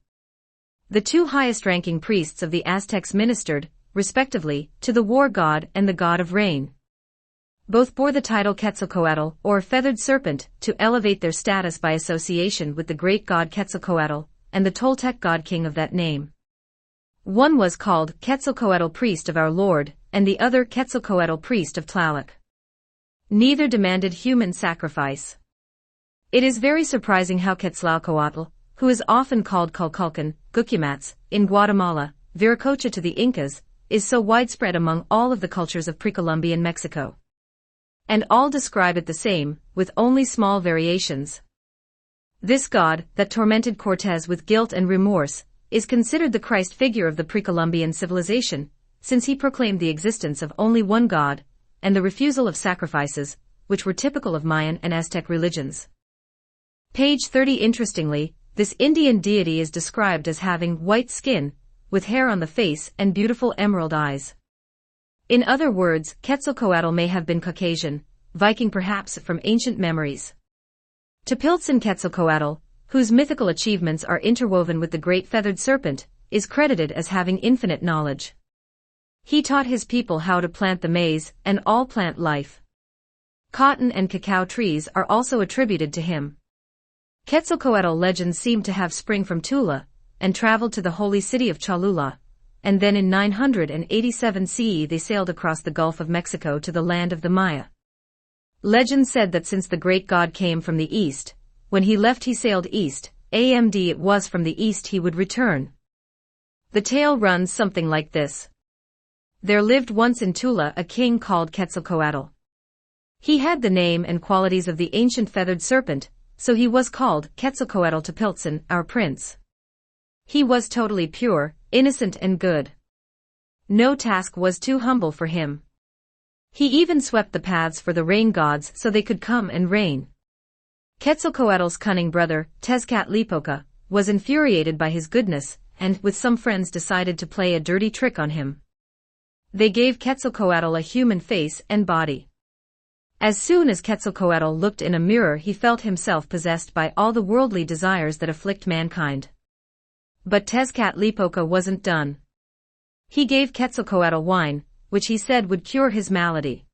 The 2 highest-ranking priests of the Aztecs ministered, respectively, to the war god and the god of rain. Both bore the title Quetzalcoatl, or feathered serpent, to elevate their status by association with the great god Quetzalcoatl and the Toltec god king of that name. One was called Quetzalcoatl, priest of our Lord, and the other Quetzalcoatl, priest of Tlaloc. Neither demanded human sacrifice. It is very surprising how Quetzalcoatl, who is often called Kukulkan, Gucumatz, in Guatemala, Viracocha to the Incas, is so widespread among all of the cultures of pre-Columbian Mexico. And all describe it the same, with only small variations. This god, that tormented Cortés with guilt and remorse, is considered the Christ figure of the pre-Columbian civilization, since he proclaimed the existence of only one God, and the refusal of sacrifices, which were typical of Mayan and Aztec religions. Page 30. Interestingly, this Indian deity is described as having white skin, with hair on the face and beautiful emerald eyes. In other words, Quetzalcoatl may have been Caucasian, Viking perhaps from ancient memories. Tepiltzin Quetzalcoatl, whose mythical achievements are interwoven with the great feathered serpent, is credited as having infinite knowledge. He taught his people how to plant the maize and all plant life. Cotton and cacao trees are also attributed to him. Quetzalcoatl legends seem to have sprung from Tula, and traveled to the holy city of Cholula, and then in 987 CE they sailed across the Gulf of Mexico to the land of the Maya. Legend said that since the great god came from the east, when he left he sailed east, and it was from the east he would return. The tale runs something like this. There lived once in Tula a king called Quetzalcoatl. He had the name and qualities of the ancient feathered serpent, so he was called Quetzalcoatl Tepiltzin, our prince. He was totally pure, innocent and good. No task was too humble for him. He even swept the paths for the rain gods so they could come and rain. Quetzalcoatl's cunning brother, Tezcatlipoca, was infuriated by his goodness, and with some friends decided to play a dirty trick on him. They gave Quetzalcoatl a human face and body. As soon as Quetzalcoatl looked in a mirror he felt himself possessed by all the worldly desires that afflict mankind. But Tezcatlipoca wasn't done. He gave Quetzalcoatl wine, which he said would cure his malady.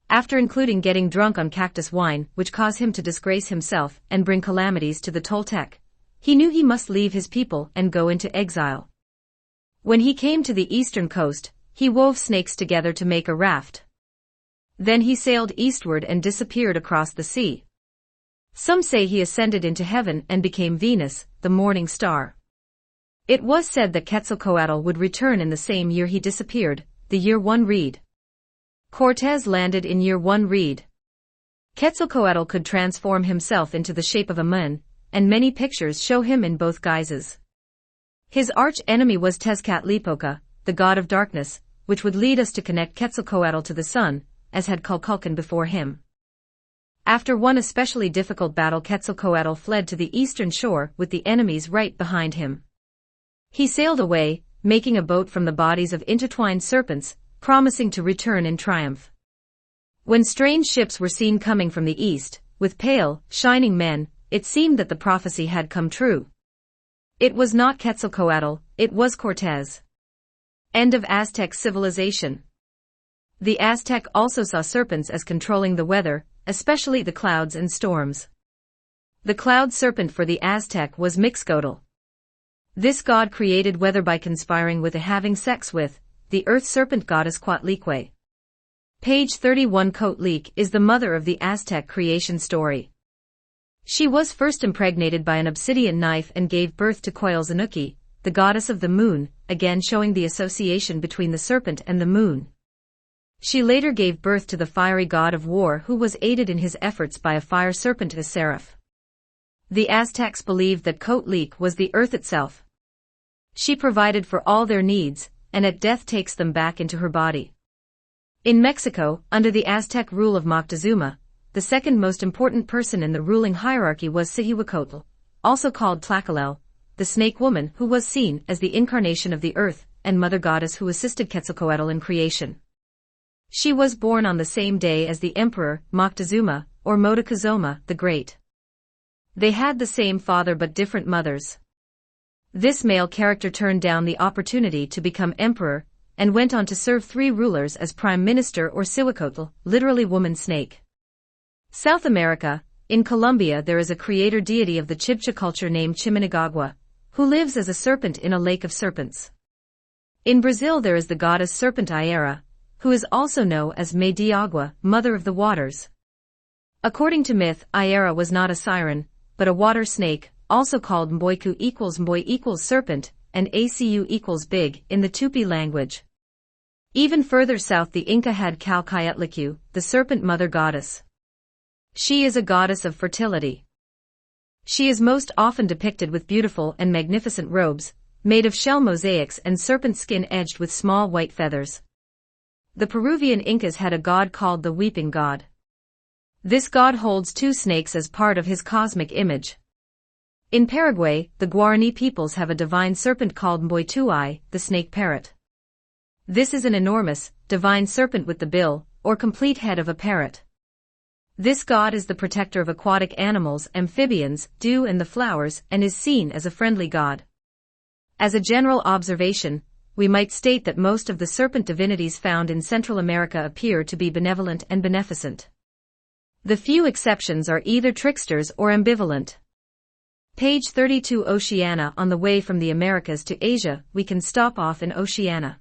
After including getting drunk on cactus wine, which caused him to disgrace himself and bring calamities to the Toltec, he knew he must leave his people and go into exile. When he came to the eastern coast, he wove snakes together to make a raft. Then he sailed eastward and disappeared across the sea. Some say he ascended into heaven and became Venus, the morning star. It was said that Quetzalcoatl would return in the same year he disappeared, the year 1 Reed. Cortez landed in year 1 Reed. Quetzalcoatl could transform himself into the shape of a man, and many pictures show him in both guises. His arch-enemy was Tezcatlipoca, the god of darkness, which would lead us to connect Quetzalcoatl to the sun, as had Kukulkan before him. After one especially difficult battle, Quetzalcoatl fled to the eastern shore with the enemies right behind him. He sailed away, making a boat from the bodies of intertwined serpents, promising to return in triumph. When strange ships were seen coming from the east, with pale, shining men, it seemed that the prophecy had come true. It was not Quetzalcoatl, it was Cortez. End of Aztec civilization. The Aztec also saw serpents as controlling the weather, especially the clouds and storms. The cloud serpent for the Aztec was Mixcoatl. This god created weather by conspiring with and having sex with the earth serpent goddess Coatlicue. Page 31. Coatlicue is the mother of the Aztec creation story. She was first impregnated by an obsidian knife and gave birth to Coyolxauhqui, the goddess of the moon, again showing the association between the serpent and the moon. She later gave birth to the fiery god of war, who was aided in his efforts by a fire serpent as seraph. The Aztecs believed that Coatlicue was the earth itself. She provided for all their needs, and at death takes them back into her body. In Mexico, under the Aztec rule of Moctezuma, the second most important person in the ruling hierarchy was Cihuacotl, also called Tlacaelel, the snake woman who was seen as the incarnation of the earth and mother goddess who assisted Quetzalcoatl in creation. She was born on the same day as the emperor, Moctezuma, or Moctezuma the Great. They had the same father but different mothers. This male character turned down the opportunity to become emperor, and went on to serve 3 rulers as prime minister or Cihuacotl, literally woman snake. South America, in Colombia there is a creator deity of the Chibcha culture named Chimanagagua, who lives as a serpent in a lake of serpents. In Brazil there is the goddess serpent Aera, who is also known as Mãe de Água, mother of the waters. According to myth, Aera was not a siren, but a water snake, also called Mboiku equals Mboi equals serpent, and Acu equals big in the Tupi language. Even further south the Inca had Calcayatlicu, the serpent mother goddess. She is a goddess of fertility. She is most often depicted with beautiful and magnificent robes, made of shell mosaics and serpent skin edged with small white feathers. The Peruvian Incas had a god called the Weeping God. This god holds 2 snakes as part of his cosmic image. In Paraguay, the Guarani peoples have a divine serpent called Mboituai, the snake parrot. This is an enormous, divine serpent with the bill, or complete head of a parrot. This god is the protector of aquatic animals, amphibians, dew and the flowers, and is seen as a friendly god. As a general observation, we might state that most of the serpent divinities found in Central America appear to be benevolent and beneficent. The few exceptions are either tricksters or ambivalent. Page 32. Oceania. On the way from the Americas to Asia, we can stop off in Oceania.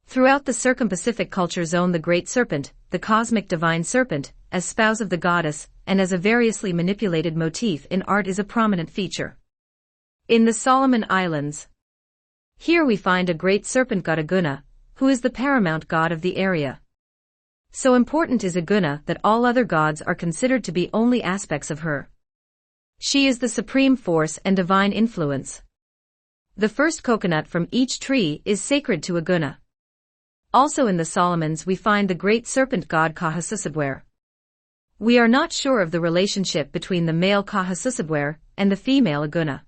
Throughout the circum-Pacific culture zone, the Great Serpent, the cosmic divine serpent, as spouse of the goddess, and as a variously manipulated motif in art is a prominent feature. In the Solomon Islands, here we find a great serpent god Aguna, who is the paramount god of the area. So important is Aguna that all other gods are considered to be only aspects of her. She is the supreme force and divine influence. The first coconut from each tree is sacred to Aguna. Also in the Solomons we find the great serpent god Kahasusabwer. We are not sure of the relationship between the male Kahasusabwer and the female Aguna.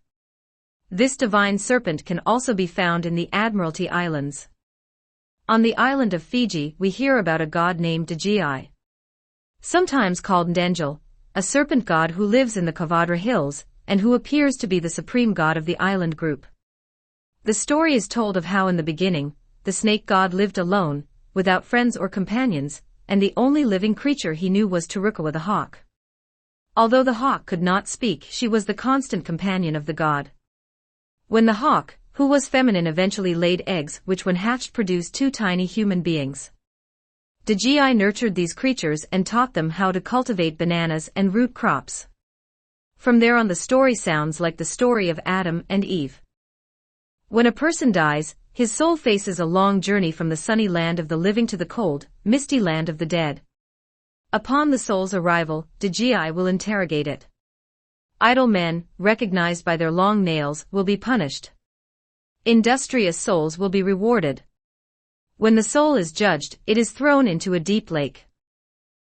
This divine serpent can also be found in the Admiralty Islands. On the island of Fiji we hear about a god named Dji, sometimes called Ndengel, a serpent god who lives in the Kavadra Hills, and who appears to be the supreme god of the island group. The story is told of how in the beginning, the snake god lived alone, without friends or companions, and the only living creature he knew was Turukawa the hawk. Although the hawk could not speak, she was the constant companion of the god. When the hawk, who was feminine, eventually laid eggs which when hatched produced 2 tiny human beings. Dgi nurtured these creatures and taught them how to cultivate bananas and root crops. From there on, the story sounds like the story of Adam and Eve. When a person dies, his soul faces a long journey from the sunny land of the living to the cold, misty land of the dead. Upon the soul's arrival, Dgi will interrogate it. Idle men, recognized by their long nails, will be punished. Industrious souls will be rewarded. When the soul is judged, it is thrown into a deep lake.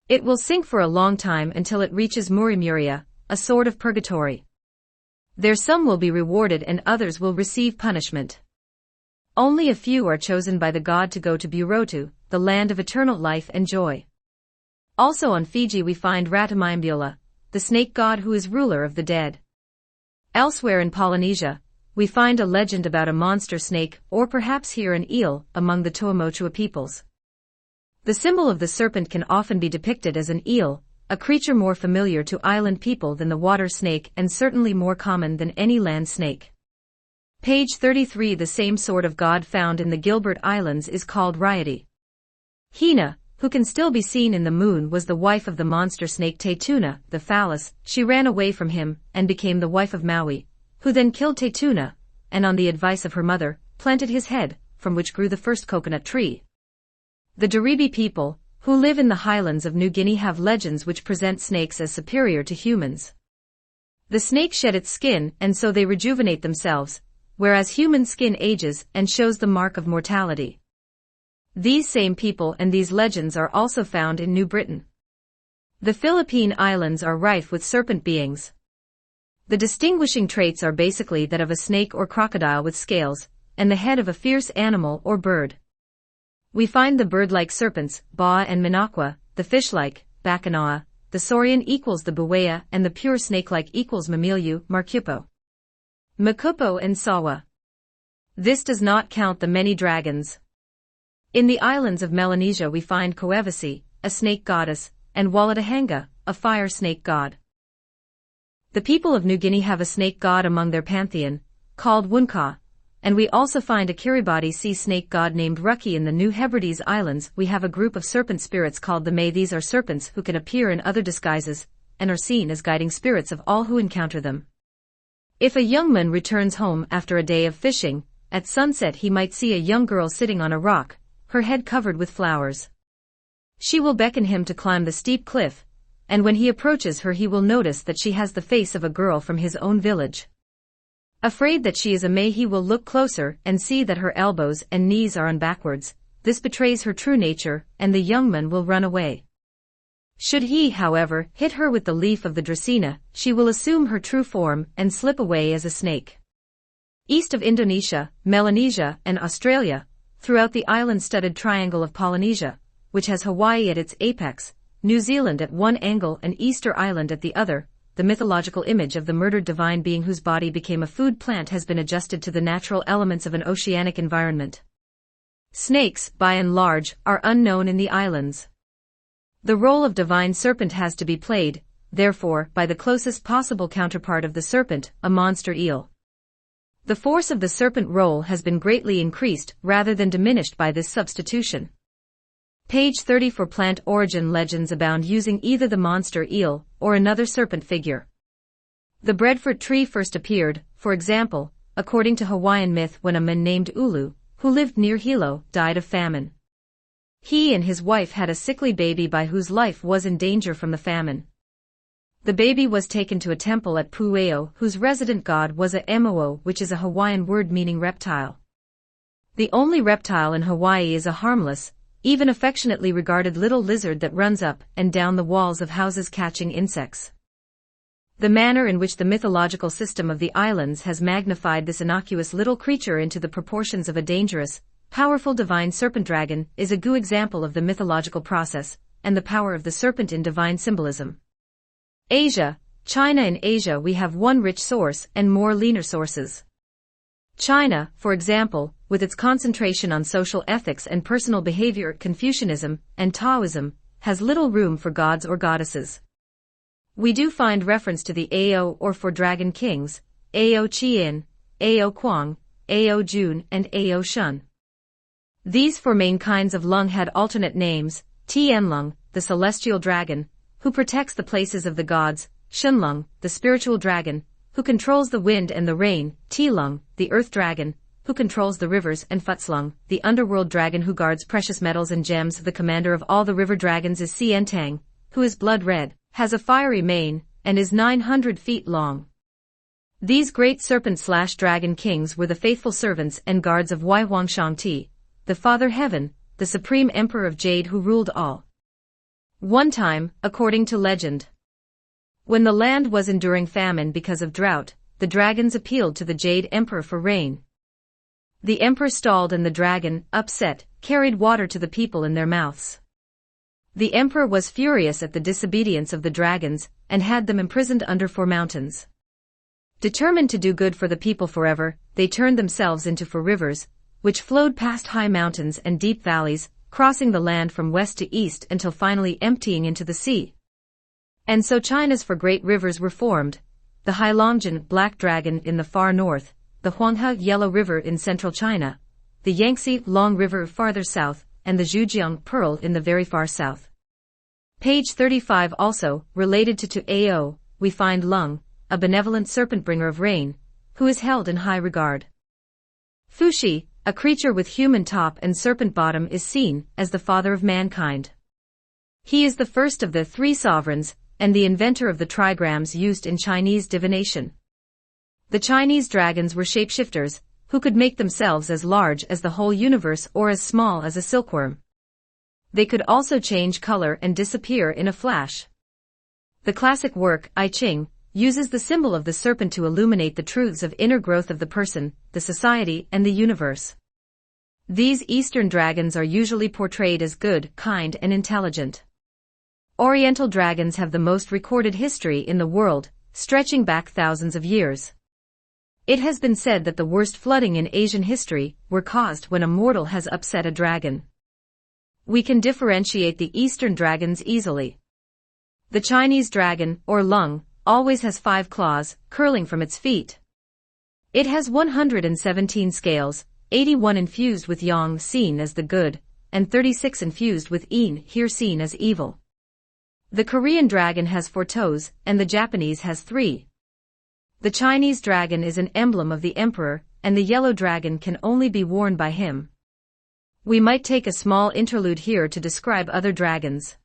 It will sink for a long time until it reaches Murimuria, a sort of purgatory. There some will be rewarded and others will receive punishment. Only a few are chosen by the god to go to Burotu, the land of eternal life and joy. Also on Fiji we find Ratamaimbula, the snake god who is ruler of the dead. Elsewhere in Polynesia, we find a legend about a monster snake, or perhaps here an eel, among the Tuamotua peoples. The symbol of the serpent can often be depicted as an eel, a creature more familiar to island people than the water snake and certainly more common than any land snake. Page 33. The same sort of god found in the Gilbert Islands is called Raiatea. Hina, who can still be seen in the moon, was the wife of the monster snake Tetuna, the phallus. She ran away from him and became the wife of Maui, who then killed Tetuna, and on the advice of her mother, planted his head, from which grew the first coconut tree. The Daribi people, who live in the highlands of New Guinea, have legends which present snakes as superior to humans. The snake shed its skin and so they rejuvenate themselves, whereas human skin ages and shows the mark of mortality. These same people and these legends are also found in New Britain. The Philippine Islands are rife with serpent beings. The distinguishing traits are basically that of a snake or crocodile with scales, and the head of a fierce animal or bird. We find the bird-like serpents, Ba'a and Minakwa, the fish-like, Bacanoa, the saurian equals the buwea, and the pure snake-like equals Mamiliu, Markupo, Makupo and Sawa. This does not count the many dragons. In the islands of Melanesia we find Koevasi, a snake goddess, and Walatahanga, a fire snake god. The people of New Guinea have a snake god among their pantheon, called Wunka, and we also find a Kiribati sea snake god named Ruki. In the New Hebrides Islands we have a group of serpent spirits called the May. These are serpents who can appear in other disguises, and are seen as guiding spirits of all who encounter them. If a young man returns home after a day of fishing, at sunset he might see a young girl sitting on a rock, her head covered with flowers. She will beckon him to climb the steep cliff, and when he approaches her he will notice that she has the face of a girl from his own village. Afraid that she is a May, he will look closer and see that her elbows and knees are on backwards. This betrays her true nature, and the young man will run away. Should he, however, hit her with the leaf of the Dracaena, she will assume her true form and slip away as a snake. East of Indonesia, Melanesia, and Australia, throughout the island-studded triangle of Polynesia, which has Hawaii at its apex, New Zealand at one angle and Easter Island at the other, the mythological image of the murdered divine being whose body became a food plant has been adjusted to the natural elements of an oceanic environment. Snakes, by and large, are unknown in the islands. The role of divine serpent has to be played, therefore, by the closest possible counterpart of the serpent, a monster eel. The force of the serpent role has been greatly increased rather than diminished by this substitution. Page 30. For plant origin legends abound using either the monster eel or another serpent figure. The breadfruit tree first appeared, for example, according to Hawaiian myth, when a man named Ulu, who lived near Hilo, died of famine. He and his wife had a sickly baby by whose life was in danger from the famine. The baby was taken to a temple at Pu'eo, whose resident god was a Emo'o, which is a Hawaiian word meaning reptile. The only reptile in Hawaii is a harmless, even affectionately regarded little lizard that runs up and down the walls of houses catching insects. The manner in which the mythological system of the islands has magnified this innocuous little creature into the proportions of a dangerous, powerful divine serpent dragon is a good example of the mythological process and the power of the serpent in divine symbolism. Asia, China. In Asia we have one rich source and more leaner sources. China, for example, with its concentration on social ethics and personal behavior, Confucianism and Taoism, has little room for gods or goddesses. We do find reference to the Ao or for dragon kings, Ao Qian, Ao Kuang, Ao Jun and Ao Shun. These four main kinds of lung had alternate names, Tianlong, the celestial dragon, who protects the places of the gods, Shenlong, the spiritual dragon, who controls the wind and the rain, Tilong, the earth dragon, who controls the rivers, and Futzlong, the underworld dragon who guards precious metals and gems. The commander of all the river dragons is Xiantang, who is blood red, has a fiery mane, and is 900 feet long. These great serpent/dragon kings were the faithful servants and guards of Wai Huangshangti, the Father Heaven, the supreme emperor of Jade who ruled all. One time, according to legend, when the land was enduring famine because of drought, the dragons appealed to the Jade Emperor for rain. The emperor stalled and the dragon, upset, carried water to the people in their mouths. The emperor was furious at the disobedience of the dragons, and had them imprisoned under 4 mountains. Determined to do good for the people forever, they turned themselves into 4 rivers, which flowed past high mountains and deep valleys, crossing the land from west to east until finally emptying into the sea. And so China's 4 great rivers were formed: the Heilongjiang Black Dragon in the far north, the Huanghe Yellow River in central China, the Yangtze Long River farther south, and the Zhujiang Pearl in the very far south. Page 35. Also, related to Ao, we find Lung, a benevolent serpent bringer of rain, who is held in high regard. Fuxi, a creature with human top and serpent bottom, is seen as the father of mankind. He is the first of the 3 sovereigns, and the inventor of the trigrams used in Chinese divination. The Chinese dragons were shapeshifters, who could make themselves as large as the whole universe or as small as a silkworm. They could also change color and disappear in a flash. The classic work, I Ching, uses the symbol of the serpent to illuminate the truths of inner growth of the person, the society, and the universe. These Eastern dragons are usually portrayed as good, kind, and intelligent. Oriental dragons have the most recorded history in the world, stretching back thousands of years. It has been said that the worst flooding in Asian history were caused when a mortal has upset a dragon. We can differentiate the Eastern dragons easily. The Chinese dragon, or lung, always has 5 claws, curling from its feet. It has 117 scales, 81 infused with yang, seen as the good, and 36 infused with yin, here seen as evil. The Korean dragon has 4 toes, and the Japanese has 3. The Chinese dragon is an emblem of the emperor, and the yellow dragon can only be worn by him. We might take a small interlude here to describe other dragons.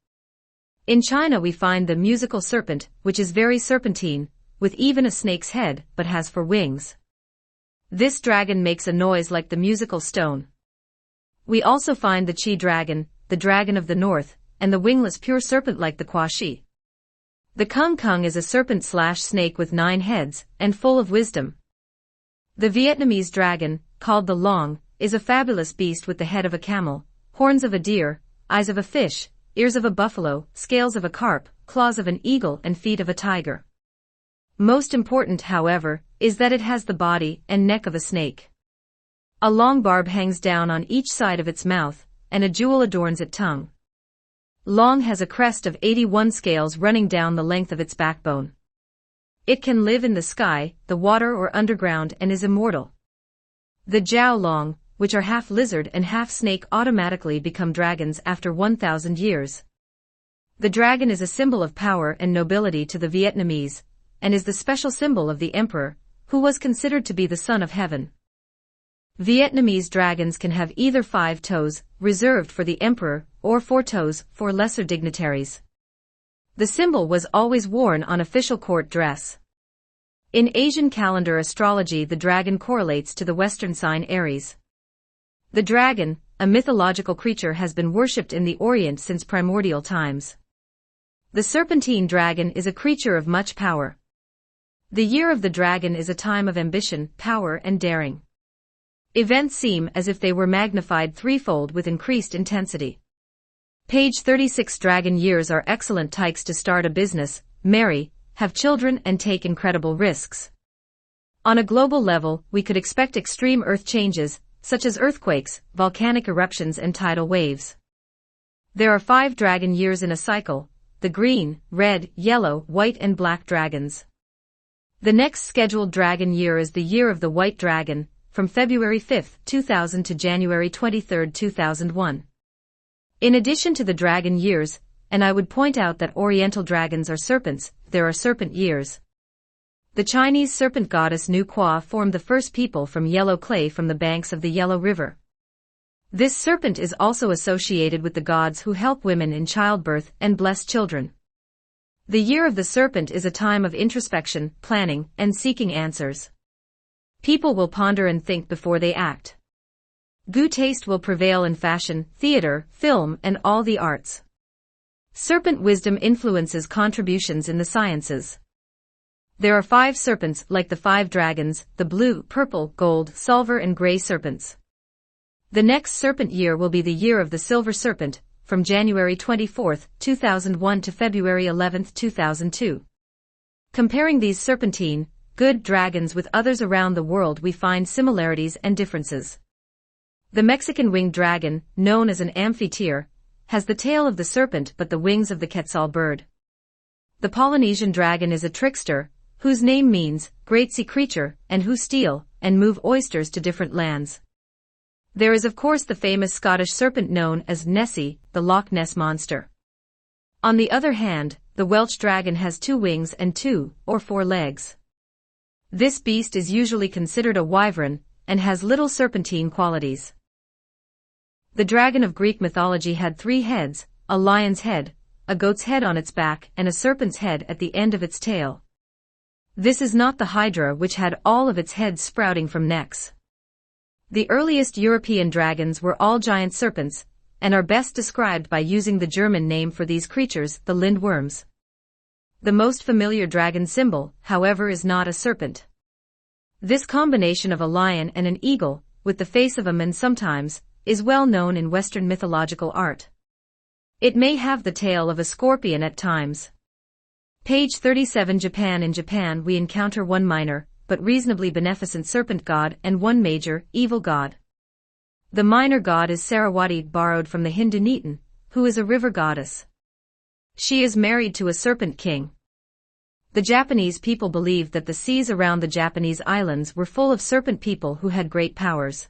In China we find the musical serpent, which is very serpentine, with even a snake's head, but has 4 wings. This dragon makes a noise like the musical stone. We also find the Qi dragon, the dragon of the north, and the wingless pure serpent like the Quashi. The Kung Kung is a serpent/snake with 9 heads, and full of wisdom. The Vietnamese dragon, called the Long, is a fabulous beast with the head of a camel, horns of a deer, eyes of a fish, ears of a buffalo, scales of a carp, claws of an eagle, and feet of a tiger. Most important, however, is that it has the body and neck of a snake. A long barb hangs down on each side of its mouth, and a jewel adorns its tongue. Long has a crest of 81 scales running down the length of its backbone. It can live in the sky, the water, or underground, and is immortal. The Jiao Long, which are half lizard and half snake, automatically become dragons after 1,000 years. The dragon is a symbol of power and nobility to the Vietnamese, and is the special symbol of the emperor, who was considered to be the son of heaven. Vietnamese dragons can have either 5 toes, reserved for the emperor, or 4 toes, for lesser dignitaries. The symbol was always worn on official court dress. In Asian calendar astrology, the dragon correlates to the Western sign Aries. The dragon, a mythological creature, has been worshipped in the Orient since primordial times. The serpentine dragon is a creature of much power. The year of the dragon is a time of ambition, power, and daring. Events seem as if they were magnified threefold with increased intensity. Page 36. Dragon years are excellent times to start a business, marry, have children, and take incredible risks. On a global level, we could expect extreme earth changes, such as earthquakes, volcanic eruptions, and tidal waves. There are 5 dragon years in a cycle: the green, red, yellow, white, and black dragons. The next scheduled dragon year is the year of the white dragon, from February 5, 2000 to January 23, 2001. In addition to the dragon years, and I would point out that Oriental dragons are serpents, there are serpent years. The Chinese serpent goddess Nu Qua formed the first people from yellow clay from the banks of the Yellow River. This serpent is also associated with the gods who help women in childbirth and bless children. The year of the serpent is a time of introspection, planning, and seeking answers. People will ponder and think before they act. Good taste will prevail in fashion, theater, film, and all the arts. Serpent wisdom influences contributions in the sciences. There are 5 serpents like the 5 dragons, the blue, purple, gold, silver and gray serpents. The next serpent year will be the year of the silver serpent, from January 24, 2001 to February 11, 2002. Comparing these serpentine, good dragons with others around the world, we find similarities and differences. The Mexican winged dragon, known as an amphitheater, has the tail of the serpent but the wings of the quetzal bird. The Polynesian dragon is a trickster, whose name means great sea creature, and who steal and move oysters to different lands. There is of course the famous Scottish serpent known as Nessie, the Loch Ness monster. On the other hand, the Welsh dragon has 2 wings and 2 or 4 legs. This beast is usually considered a wyvern and has little serpentine qualities. The dragon of Greek mythology had 3 heads, a lion's head, a goat's head on its back and a serpent's head at the end of its tail. This is not the Hydra, which had all of its heads sprouting from necks. The earliest European dragons were all giant serpents, and are best described by using the German name for these creatures, the lindworms. The most familiar dragon symbol, however, is not a serpent. This combination of a lion and an eagle, with the face of a man sometimes, is well known in Western mythological art. It may have the tail of a scorpion at times. Page 37. Japan. In Japan we encounter 1 minor, but reasonably beneficent serpent god and 1 major, evil god. The minor god is Sarawati, borrowed from the Hindu Nitin, who is a river goddess. She is married to a serpent king. The Japanese people believed that the seas around the Japanese islands were full of serpent people who had great powers.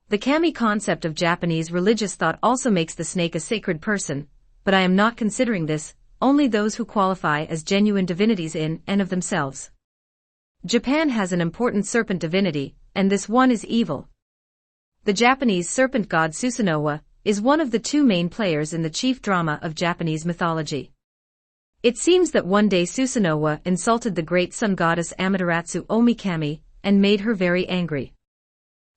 The kami concept of Japanese religious thought also makes the snake a sacred person, but I am not considering this, only those who qualify as genuine divinities in and of themselves. Japan has an important serpent divinity, and this one is evil. The Japanese serpent god Susanoo is one of the 2 main players in the chief drama of Japanese mythology. It seems that one day Susanoo insulted the great sun goddess Amaterasu Omikami and made her very angry.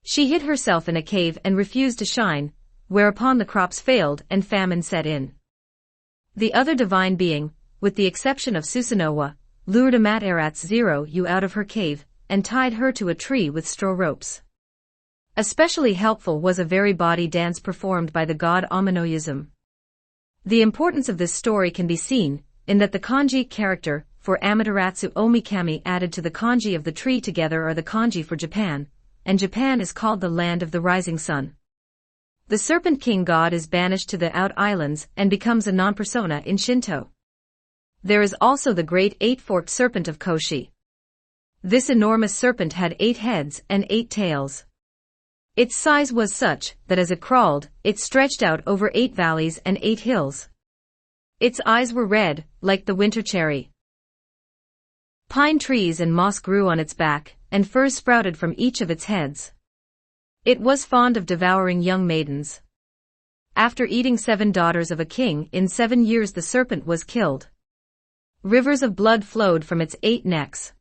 She hid herself in a cave and refused to shine, whereupon the crops failed and famine set in. The other divine being, with the exception of Susanoo, lured Amaterasu out of her cave and tied her to a tree with straw ropes. Especially helpful was a very body dance performed by the god Aminoyism. The importance of this story can be seen in that the kanji character for Amaterasu Omikami added to the kanji of the tree together are the kanji for Japan, and Japan is called the land of the rising sun. The serpent king god is banished to the out islands and becomes a non-persona in Shinto. There is also the great 8-forked serpent of Koshi. This enormous serpent had 8 heads and 8 tails. Its size was such that as it crawled, it stretched out over 8 valleys and 8 hills. Its eyes were red, like the winter cherry. Pine trees and moss grew on its back, and furs sprouted from each of its heads. It was fond of devouring young maidens. After eating 7 daughters of a king, in 7 years the serpent was killed. Rivers of blood flowed from its 8 necks.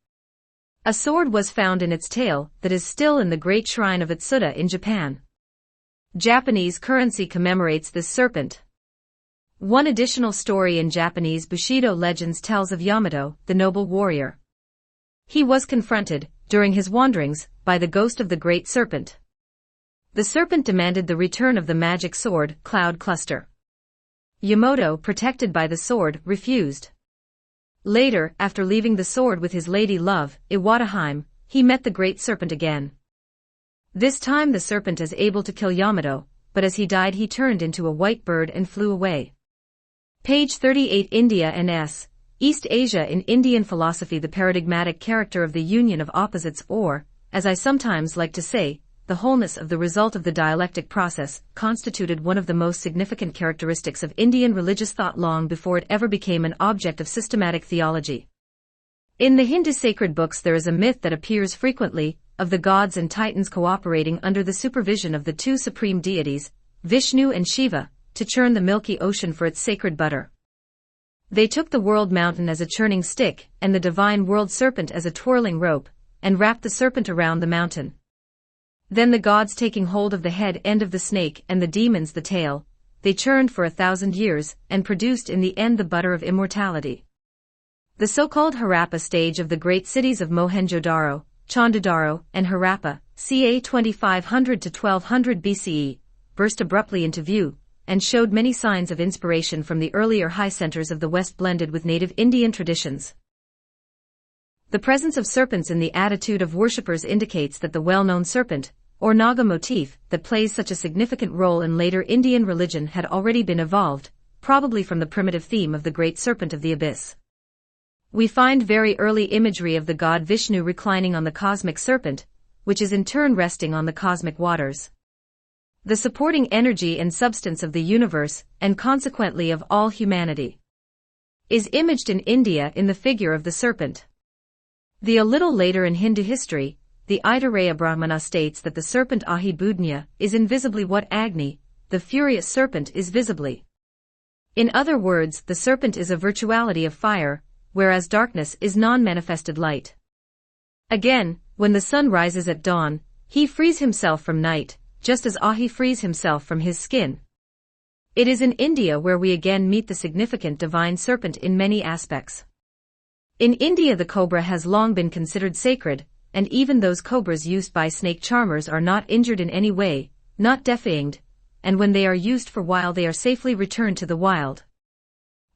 A sword was found in its tail that is still in the great shrine of Itsuda in Japan. Japanese currency commemorates this serpent. One additional story in Japanese Bushido legends tells of Yamato, the noble warrior. He was confronted, during his wanderings, by the ghost of the great serpent. The serpent demanded the return of the magic sword, Cloud Cluster. Yamato, protected by the sword, refused. Later, after leaving the sword with his lady love, Iwataheim, he met the great serpent again. This time the serpent is able to kill Yamato, but as he died he turned into a white bird and flew away. Page 38. India and East Asia. In Indian philosophy, the paradigmatic character of the union of opposites, or, as I sometimes like to say, the wholeness of the result of the dialectic process, constituted one of the most significant characteristics of Indian religious thought long before it ever became an object of systematic theology. In the Hindu sacred books there is a myth that appears frequently, of the gods and titans cooperating under the supervision of the two supreme deities, Vishnu and Shiva, to churn the milky ocean for its sacred butter. They took the world mountain as a churning stick, and the divine world serpent as a twirling rope, and wrapped the serpent around the mountain. Then the gods taking hold of the head end of the snake and the demons the tail, they churned for 1,000 years, and produced in the end the butter of immortality. The so-called Harappa stage of the great cities of Mohenjo-daro, Chandudaro, and Harappa, ca. 2500 to 1200 BCE, burst abruptly into view, and showed many signs of inspiration from the earlier high centers of the West blended with native Indian traditions. The presence of serpents in the attitude of worshippers indicates that the well-known serpent, or Naga motif, that plays such a significant role in later Indian religion had already been evolved, probably from the primitive theme of the great serpent of the abyss. We find very early imagery of the god Vishnu reclining on the cosmic serpent, which is in turn resting on the cosmic waters. The supporting energy and substance of the universe, and consequently of all humanity, is imaged in India in the figure of the serpent. A little later in Hindu history, the Aitareya Brahmana states that the serpent Ahi Budnya is invisibly what Agni, the furious serpent, is visibly. In other words, the serpent is a virtuality of fire, whereas darkness is non-manifested light. Again, when the sun rises at dawn, he frees himself from night, just as Ahi frees himself from his skin. It is in India where we again meet the significant divine serpent in many aspects. In India the cobra has long been considered sacred, and even those cobras used by snake charmers are not injured in any way, not defanged, and when they are used for wild they are safely returned to the wild.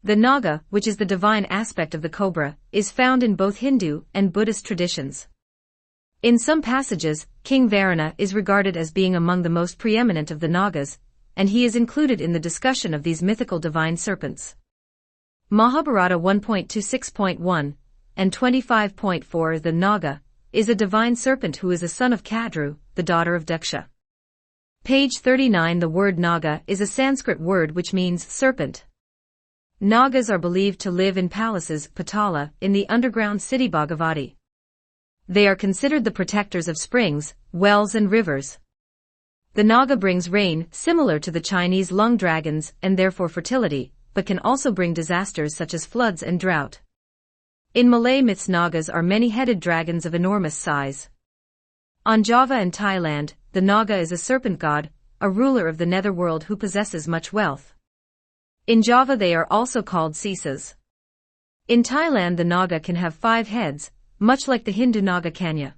The Naga, which is the divine aspect of the cobra, is found in both Hindu and Buddhist traditions. In some passages, King Varuna is regarded as being among the most preeminent of the Nagas, and he is included in the discussion of these mythical divine serpents. Mahabharata 1.26.1 and 25.4. The Naga is a divine serpent who is a son of Kadru, the daughter of Daksha. Page 39. The word Naga is a Sanskrit word which means serpent. Nagas are believed to live in palaces, Patala, in the underground city Bhagavati. They are considered the protectors of springs, wells and rivers. The Naga brings rain, similar to the Chinese lung dragons, and therefore fertility, but can also bring disasters such as floods and drought. In Malay myths Nagas are many-headed dragons of enormous size. On Java and Thailand, the Naga is a serpent god, a ruler of the netherworld who possesses much wealth. In Java they are also called Sisas. In Thailand the Naga can have 5 heads, much like the Hindu Naga Kanya.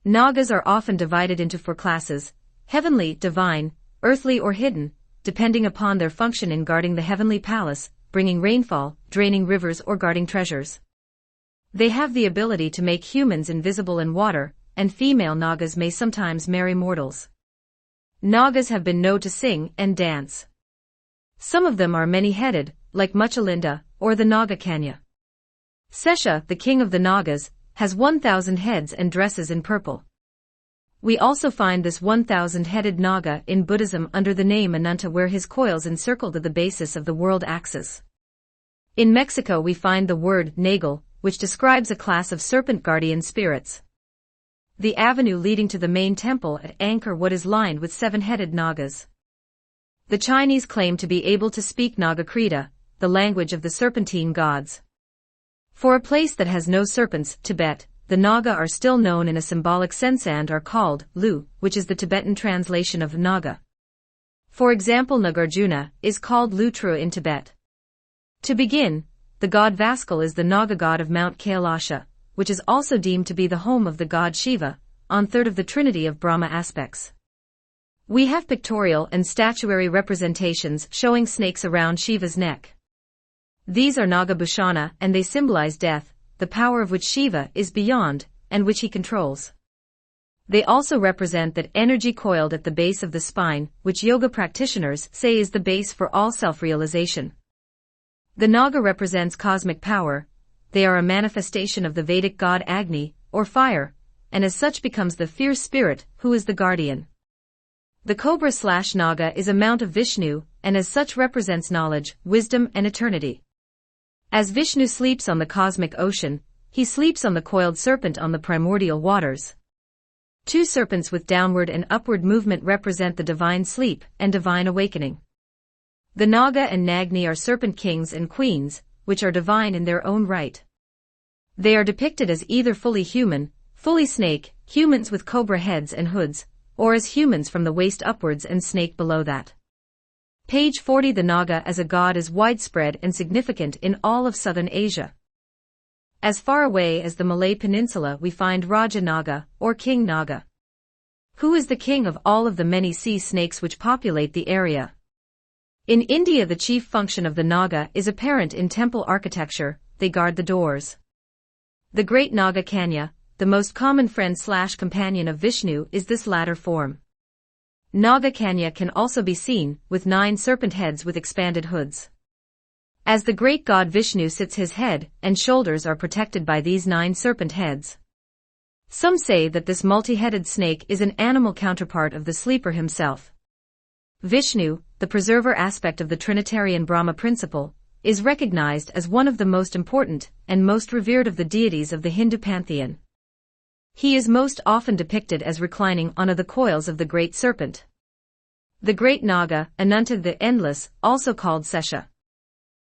Nagas are often divided into 4 classes: heavenly, divine, earthly or hidden, depending upon their function in guarding the heavenly palace, bringing rainfall, draining rivers or guarding treasures. They have the ability to make humans invisible in water, and female Nagas may sometimes marry mortals. Nagas have been known to sing and dance. Some of them are many-headed, like Muchalinda, or the Naga Kanya. Sesha, the king of the Nagas, has 1,000 heads and dresses in purple. We also find this 1,000-headed Naga in Buddhism under the name Ananta, where his coils encircled at the basis of the world axis. In Mexico we find the word Nagal, which describes a class of serpent guardian spirits. The avenue leading to the main temple at Angkor Wat is lined with 7-headed Nagas. The Chinese claim to be able to speak Naga Krita, the language of the serpentine gods. For a place that has no serpents, Tibet, the Naga are still known in a symbolic sense and are called Lu, which is the Tibetan translation of Naga. For example, Nagarjuna is called Lutra in Tibet. To begin, the god Vaskal is the Naga god of Mount Kailasha, which is also deemed to be the home of the god Shiva, on third of the trinity of Brahma aspects. We have pictorial and statuary representations showing snakes around Shiva's neck. These are Naga Bhushana and they symbolize death, the power of which Shiva is beyond, and which he controls. They also represent that energy coiled at the base of the spine, which yoga practitioners say is the base for all self-realization. The Naga represents cosmic power. They are a manifestation of the Vedic god Agni, or fire, and as such becomes the fierce spirit, who is the guardian. The cobra/naga is a mount of Vishnu, and as such represents knowledge, wisdom and eternity. As Vishnu sleeps on the cosmic ocean, he sleeps on the coiled serpent on the primordial waters. Two serpents with downward and upward movement represent the divine sleep and divine awakening. The Naga and Nagni are serpent kings and queens, which are divine in their own right. They are depicted as either fully human, fully snake, humans with cobra heads and hoods, or as humans from the waist upwards and snake below that. Page 40. The Naga as a god is widespread and significant in all of southern Asia. As far away as the Malay Peninsula we find Raja Naga, or King Naga, who is the king of all of the many sea snakes which populate the area. In India the chief function of the Naga is apparent in temple architecture, they guard the doors. The great Naga Kanya, the most common friend/companion of Vishnu, is this latter form. Naga Kanya can also be seen, with 9 serpent heads with expanded hoods. As the great god Vishnu sits, his head and shoulders are protected by these 9 serpent heads. Some say that this multi-headed snake is an animal counterpart of the sleeper himself. Vishnu, the preserver aspect of the Trinitarian Brahma principle, is recognized as one of the most important and most revered of the deities of the Hindu pantheon. He is most often depicted as reclining on the coils of the great serpent. The great Naga, Ananta the Endless, also called Sesha.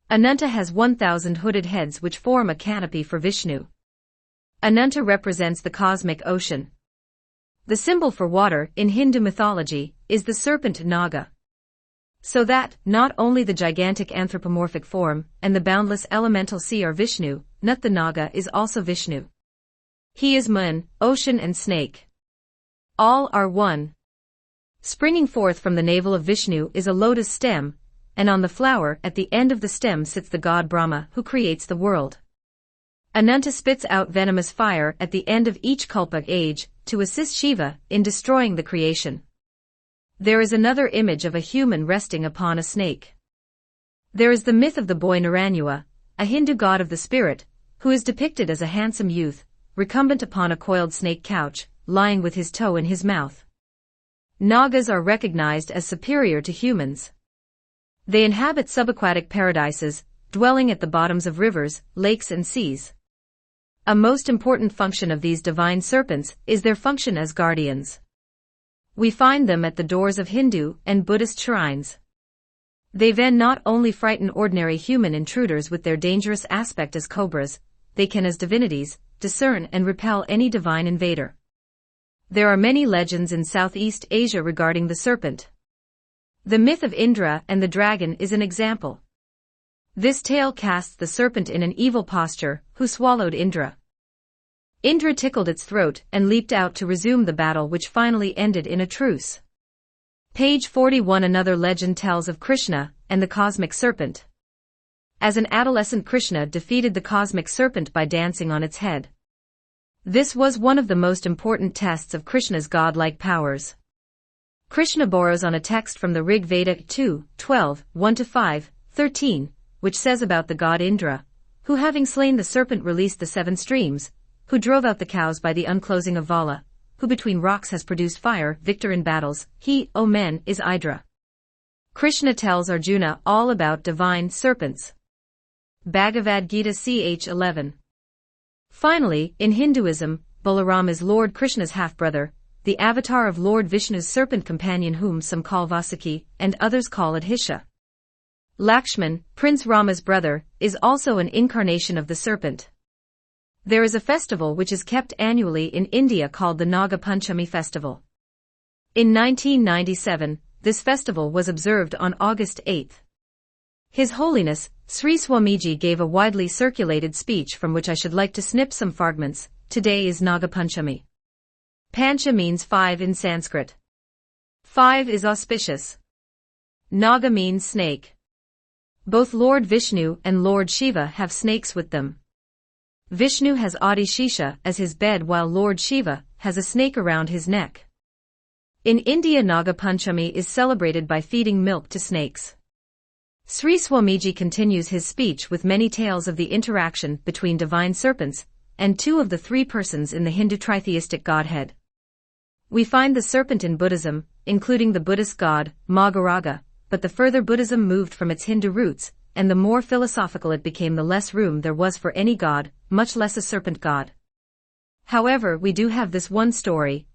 Ananta has 1,000 hooded heads which form a canopy for Vishnu. Ananta represents the cosmic ocean. The symbol for water in Hindu mythology is the serpent Naga. So that, not only the gigantic anthropomorphic form and the boundless elemental sea are Vishnu, Nut the Naga is also Vishnu. He is moon, ocean and snake. All are one. Springing forth from the navel of Vishnu is a lotus stem, and on the flower at the end of the stem sits the god Brahma who creates the world. Ananta spits out venomous fire at the end of each Kalpa age to assist Shiva in destroying the creation. There is another image of a human resting upon a snake. There is the myth of the boy Naranyua, a Hindu god of the spirit, who is depicted as a handsome youth, recumbent upon a coiled snake couch, lying with his toe in his mouth. Nagas are recognized as superior to humans. They inhabit subaquatic paradises, dwelling at the bottoms of rivers, lakes and seas. A most important function of these divine serpents is their function as guardians. We find them at the doors of Hindu and Buddhist shrines. They then not only frighten ordinary human intruders with their dangerous aspect as cobras, they can as divinities, discern and repel any divine invader. There are many legends in Southeast Asia regarding the serpent. The myth of Indra and the dragon is an example. This tale casts the serpent in an evil posture, who swallowed Indra. Indra tickled its throat and leaped out to resume the battle, which finally ended in a truce. Page 41. Another legend tells of Krishna and the cosmic serpent. As an adolescent, Krishna defeated the cosmic serpent by dancing on its head. This was one of the most important tests of Krishna's godlike powers. Krishna borrows on a text from the Rig Veda 2:12, 1-5, 13, which says about the god Indra, who having slain the serpent released the 7 streams, who drove out the cows by the unclosing of Vala, who between rocks has produced fire, victor in battles, he, O men, is Indra. Krishna tells Arjuna all about divine serpents. Bhagavad Gita ch. 11. Finally, in Hinduism, Balaram is Lord Krishna's half-brother, the avatar of Lord Vishnu's serpent companion, whom some call Vasaki, and others call Adhisha. Lakshman, Prince Rama's brother, is also an incarnation of the serpent. There is a festival which is kept annually in India called the Naga Panchami festival. In 1997, this festival was observed on August 8. His Holiness, Sri Swamiji gave a widely circulated speech from which I should like to snip some fragments. Today is Naga Panchami. Pancha means 5 in Sanskrit. 5 is auspicious. Naga means snake. Both Lord Vishnu and Lord Shiva have snakes with them. Vishnu has Adi Shisha as his bed, while Lord Shiva has a snake around his neck. In India, Naga Panchami is celebrated by feeding milk to snakes. Sri Swamiji continues his speech with many tales of the interaction between divine serpents, and two of the three persons in the Hindu tritheistic godhead. We find the serpent in Buddhism, including the Buddhist god, Maharaga, but the further Buddhism moved from its Hindu roots, and the more philosophical it became, the less room there was for any god, much less a serpent god. However, we do have this one story.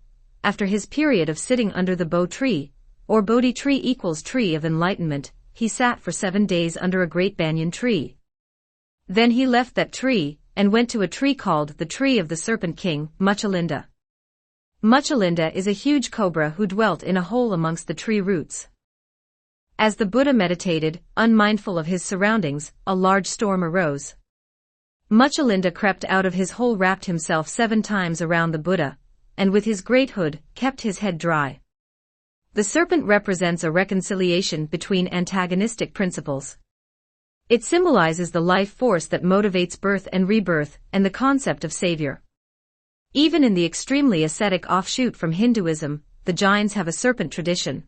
After his period of sitting under the Bo tree, or Bodhi tree equals tree of enlightenment, he sat for 7 days under a great banyan tree. Then he left that tree, and went to a tree called the tree of the serpent king, Muchalinda. Muchalinda is a huge cobra who dwelt in a hole amongst the tree roots. As the Buddha meditated, unmindful of his surroundings, a large storm arose. Muchalinda crept out of his hole, wrapped himself 7 times around the Buddha, and with his great hood, kept his head dry. The serpent represents a reconciliation between antagonistic principles. It symbolizes the life force that motivates birth and rebirth, and the concept of savior. Even in the extremely ascetic offshoot from Hinduism, the Jains have a serpent tradition.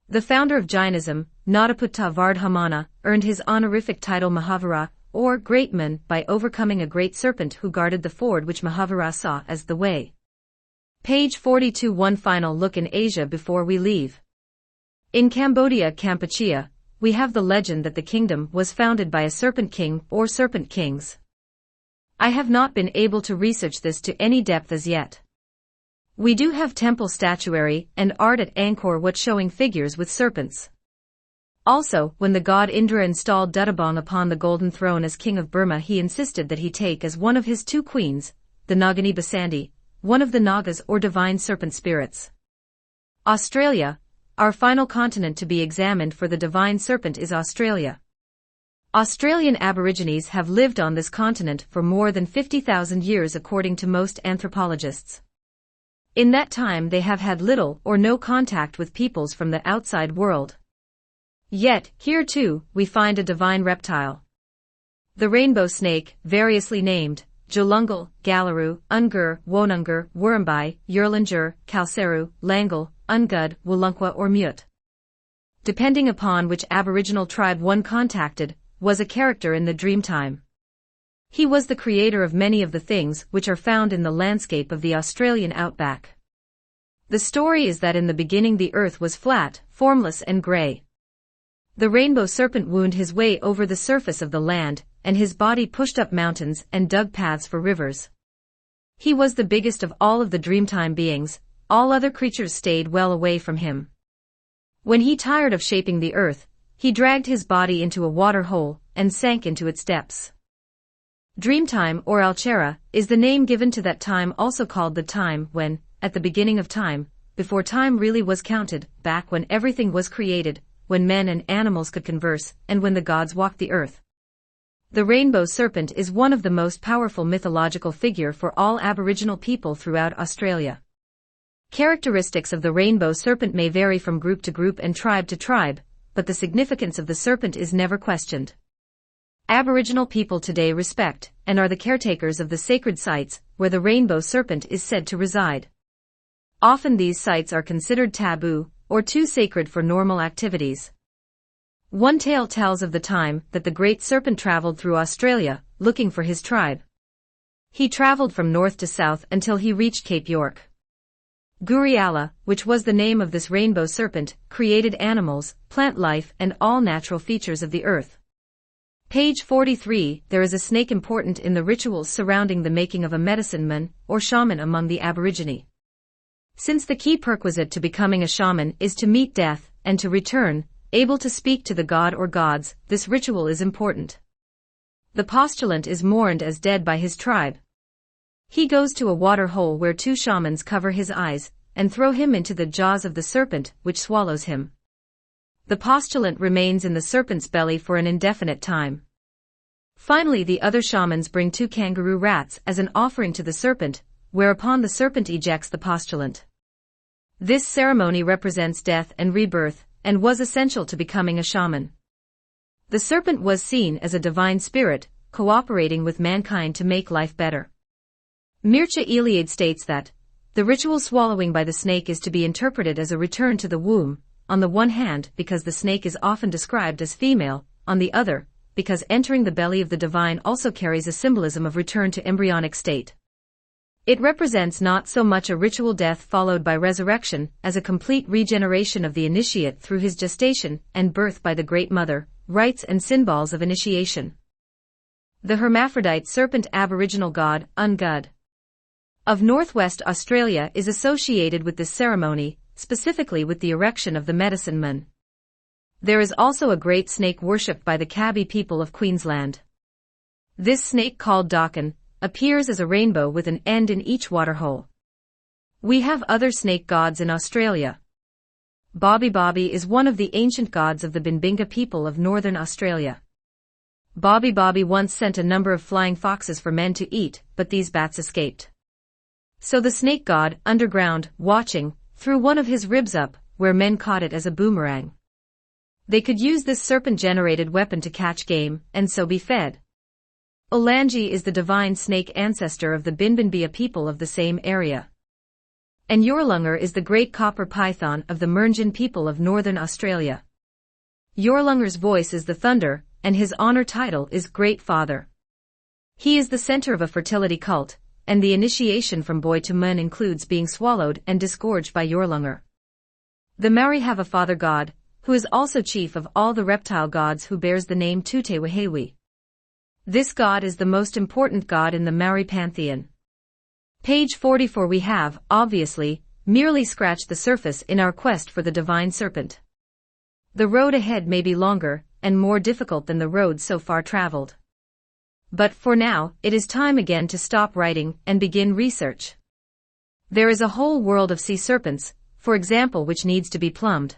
The founder of Jainism, Nataputta Vardhamana, earned his honorific title Mahavira, or Great Man, by overcoming a great serpent who guarded the ford which Mahavira saw as the way. Page 42. One final look in Asia before we leave. In Cambodia, Kampuchea, we have the legend that the kingdom was founded by a serpent king or serpent kings. I have not been able to research this to any depth as yet. We do have temple statuary and art at Angkor Wat showing figures with serpents. Also, when the god Indra installed Dudabong upon the golden throne as king of Burma, he insisted that he take as one of his 2 queens, the Nagini Basandi, one of the Nagas or divine serpent spirits. Australia, our final continent to be examined for the divine serpent, is Australia. Australian Aborigines have lived on this continent for more than 50,000 years according to most anthropologists. In that time they have had little or no contact with peoples from the outside world. Yet, here too, we find a divine reptile. The rainbow snake, variously named Jalungal, Galaru, Ungur, Wonungur, Wurumbai, Yurlinger, Kalseru, Langal, Ungud, Wulunkwa or Mute. Depending upon which Aboriginal tribe one contacted, was a character in the Dreamtime. He was the creator of many of the things which are found in the landscape of the Australian outback. The story is that in the beginning the earth was flat, formless and grey. The rainbow serpent wound his way over the surface of the land, and his body pushed up mountains and dug paths for rivers. He was the biggest of all of the Dreamtime beings, all other creatures stayed well away from him. When he tired of shaping the earth, he dragged his body into a water hole, and sank into its depths. Dreamtime or Alchera is the name given to that time, also called the time when, at the beginning of time, before time really was counted, back when everything was created, when men and animals could converse, and when the gods walked the earth. The rainbow serpent is one of the most powerful mythological figure for all Aboriginal people throughout Australia. Characteristics of the rainbow serpent may vary from group to group and tribe to tribe, but the significance of the serpent is never questioned. Aboriginal people today respect, and are the caretakers of the sacred sites, where the rainbow serpent is said to reside. Often these sites are considered taboo, or too sacred for normal activities. One tale tells of the time that the great serpent traveled through Australia, looking for his tribe. He traveled from north to south until he reached Cape York. Guriala, which was the name of this rainbow serpent, created animals, plant life and all natural features of the earth. Page 43. There is a snake important in the rituals surrounding the making of a medicine man, or shaman among the Aborigine. Since the key prerequisite to becoming a shaman is to meet death, and to return, able to speak to the god or gods, this ritual is important. The postulant is mourned as dead by his tribe. He goes to a water hole where 2 shamans cover his eyes, and throw him into the jaws of the serpent, which swallows him. The postulant remains in the serpent's belly for an indefinite time. Finally the other shamans bring 2 kangaroo rats as an offering to the serpent, whereupon the serpent ejects the postulant. This ceremony represents death and rebirth, and was essential to becoming a shaman. The serpent was seen as a divine spirit, cooperating with mankind to make life better. Mircea Eliade states that the ritual swallowing by the snake is to be interpreted as a return to the womb, on the one hand because the snake is often described as female, on the other, because entering the belly of the divine also carries a symbolism of return to embryonic state. It represents not so much a ritual death followed by resurrection as a complete regeneration of the initiate through his gestation and birth by the Great Mother, rites and symbols of initiation. The hermaphrodite serpent aboriginal god, Ungud, of Northwest Australia is associated with this ceremony, specifically with the erection of the medicine man. There is also a great snake worshipped by the Kabi people of Queensland. This snake, called Dakan, appears as a rainbow with an end in each waterhole. We have other snake gods in Australia. Bobby Bobby is one of the ancient gods of the Binbinga people of Northern Australia. Bobby Bobby once sent a number of flying foxes for men to eat, but these bats escaped. So the snake god, underground, watching, threw one of his ribs up, where men caught it as a boomerang. They could use this serpent-generated weapon to catch game, and so be fed. Olangi is the divine snake ancestor of the Binbinbia people of the same area. And Yorlungar is the great copper python of the Mernjan people of Northern Australia. Yorlungar's voice is the thunder, and his honor title is Great Father. He is the center of a fertility cult, and the initiation from boy to man includes being swallowed and disgorged by Yorlungar. The Maori have a father god, who is also chief of all the reptile gods, who bears the name Tutewahewi. This god is the most important god in the Maori pantheon. Page 44. We have, obviously, merely scratched the surface in our quest for the divine serpent. The road ahead may be longer and more difficult than the road so far traveled. But for now, it is time again to stop writing and begin research. There is a whole world of sea serpents, for example, which needs to be plumbed.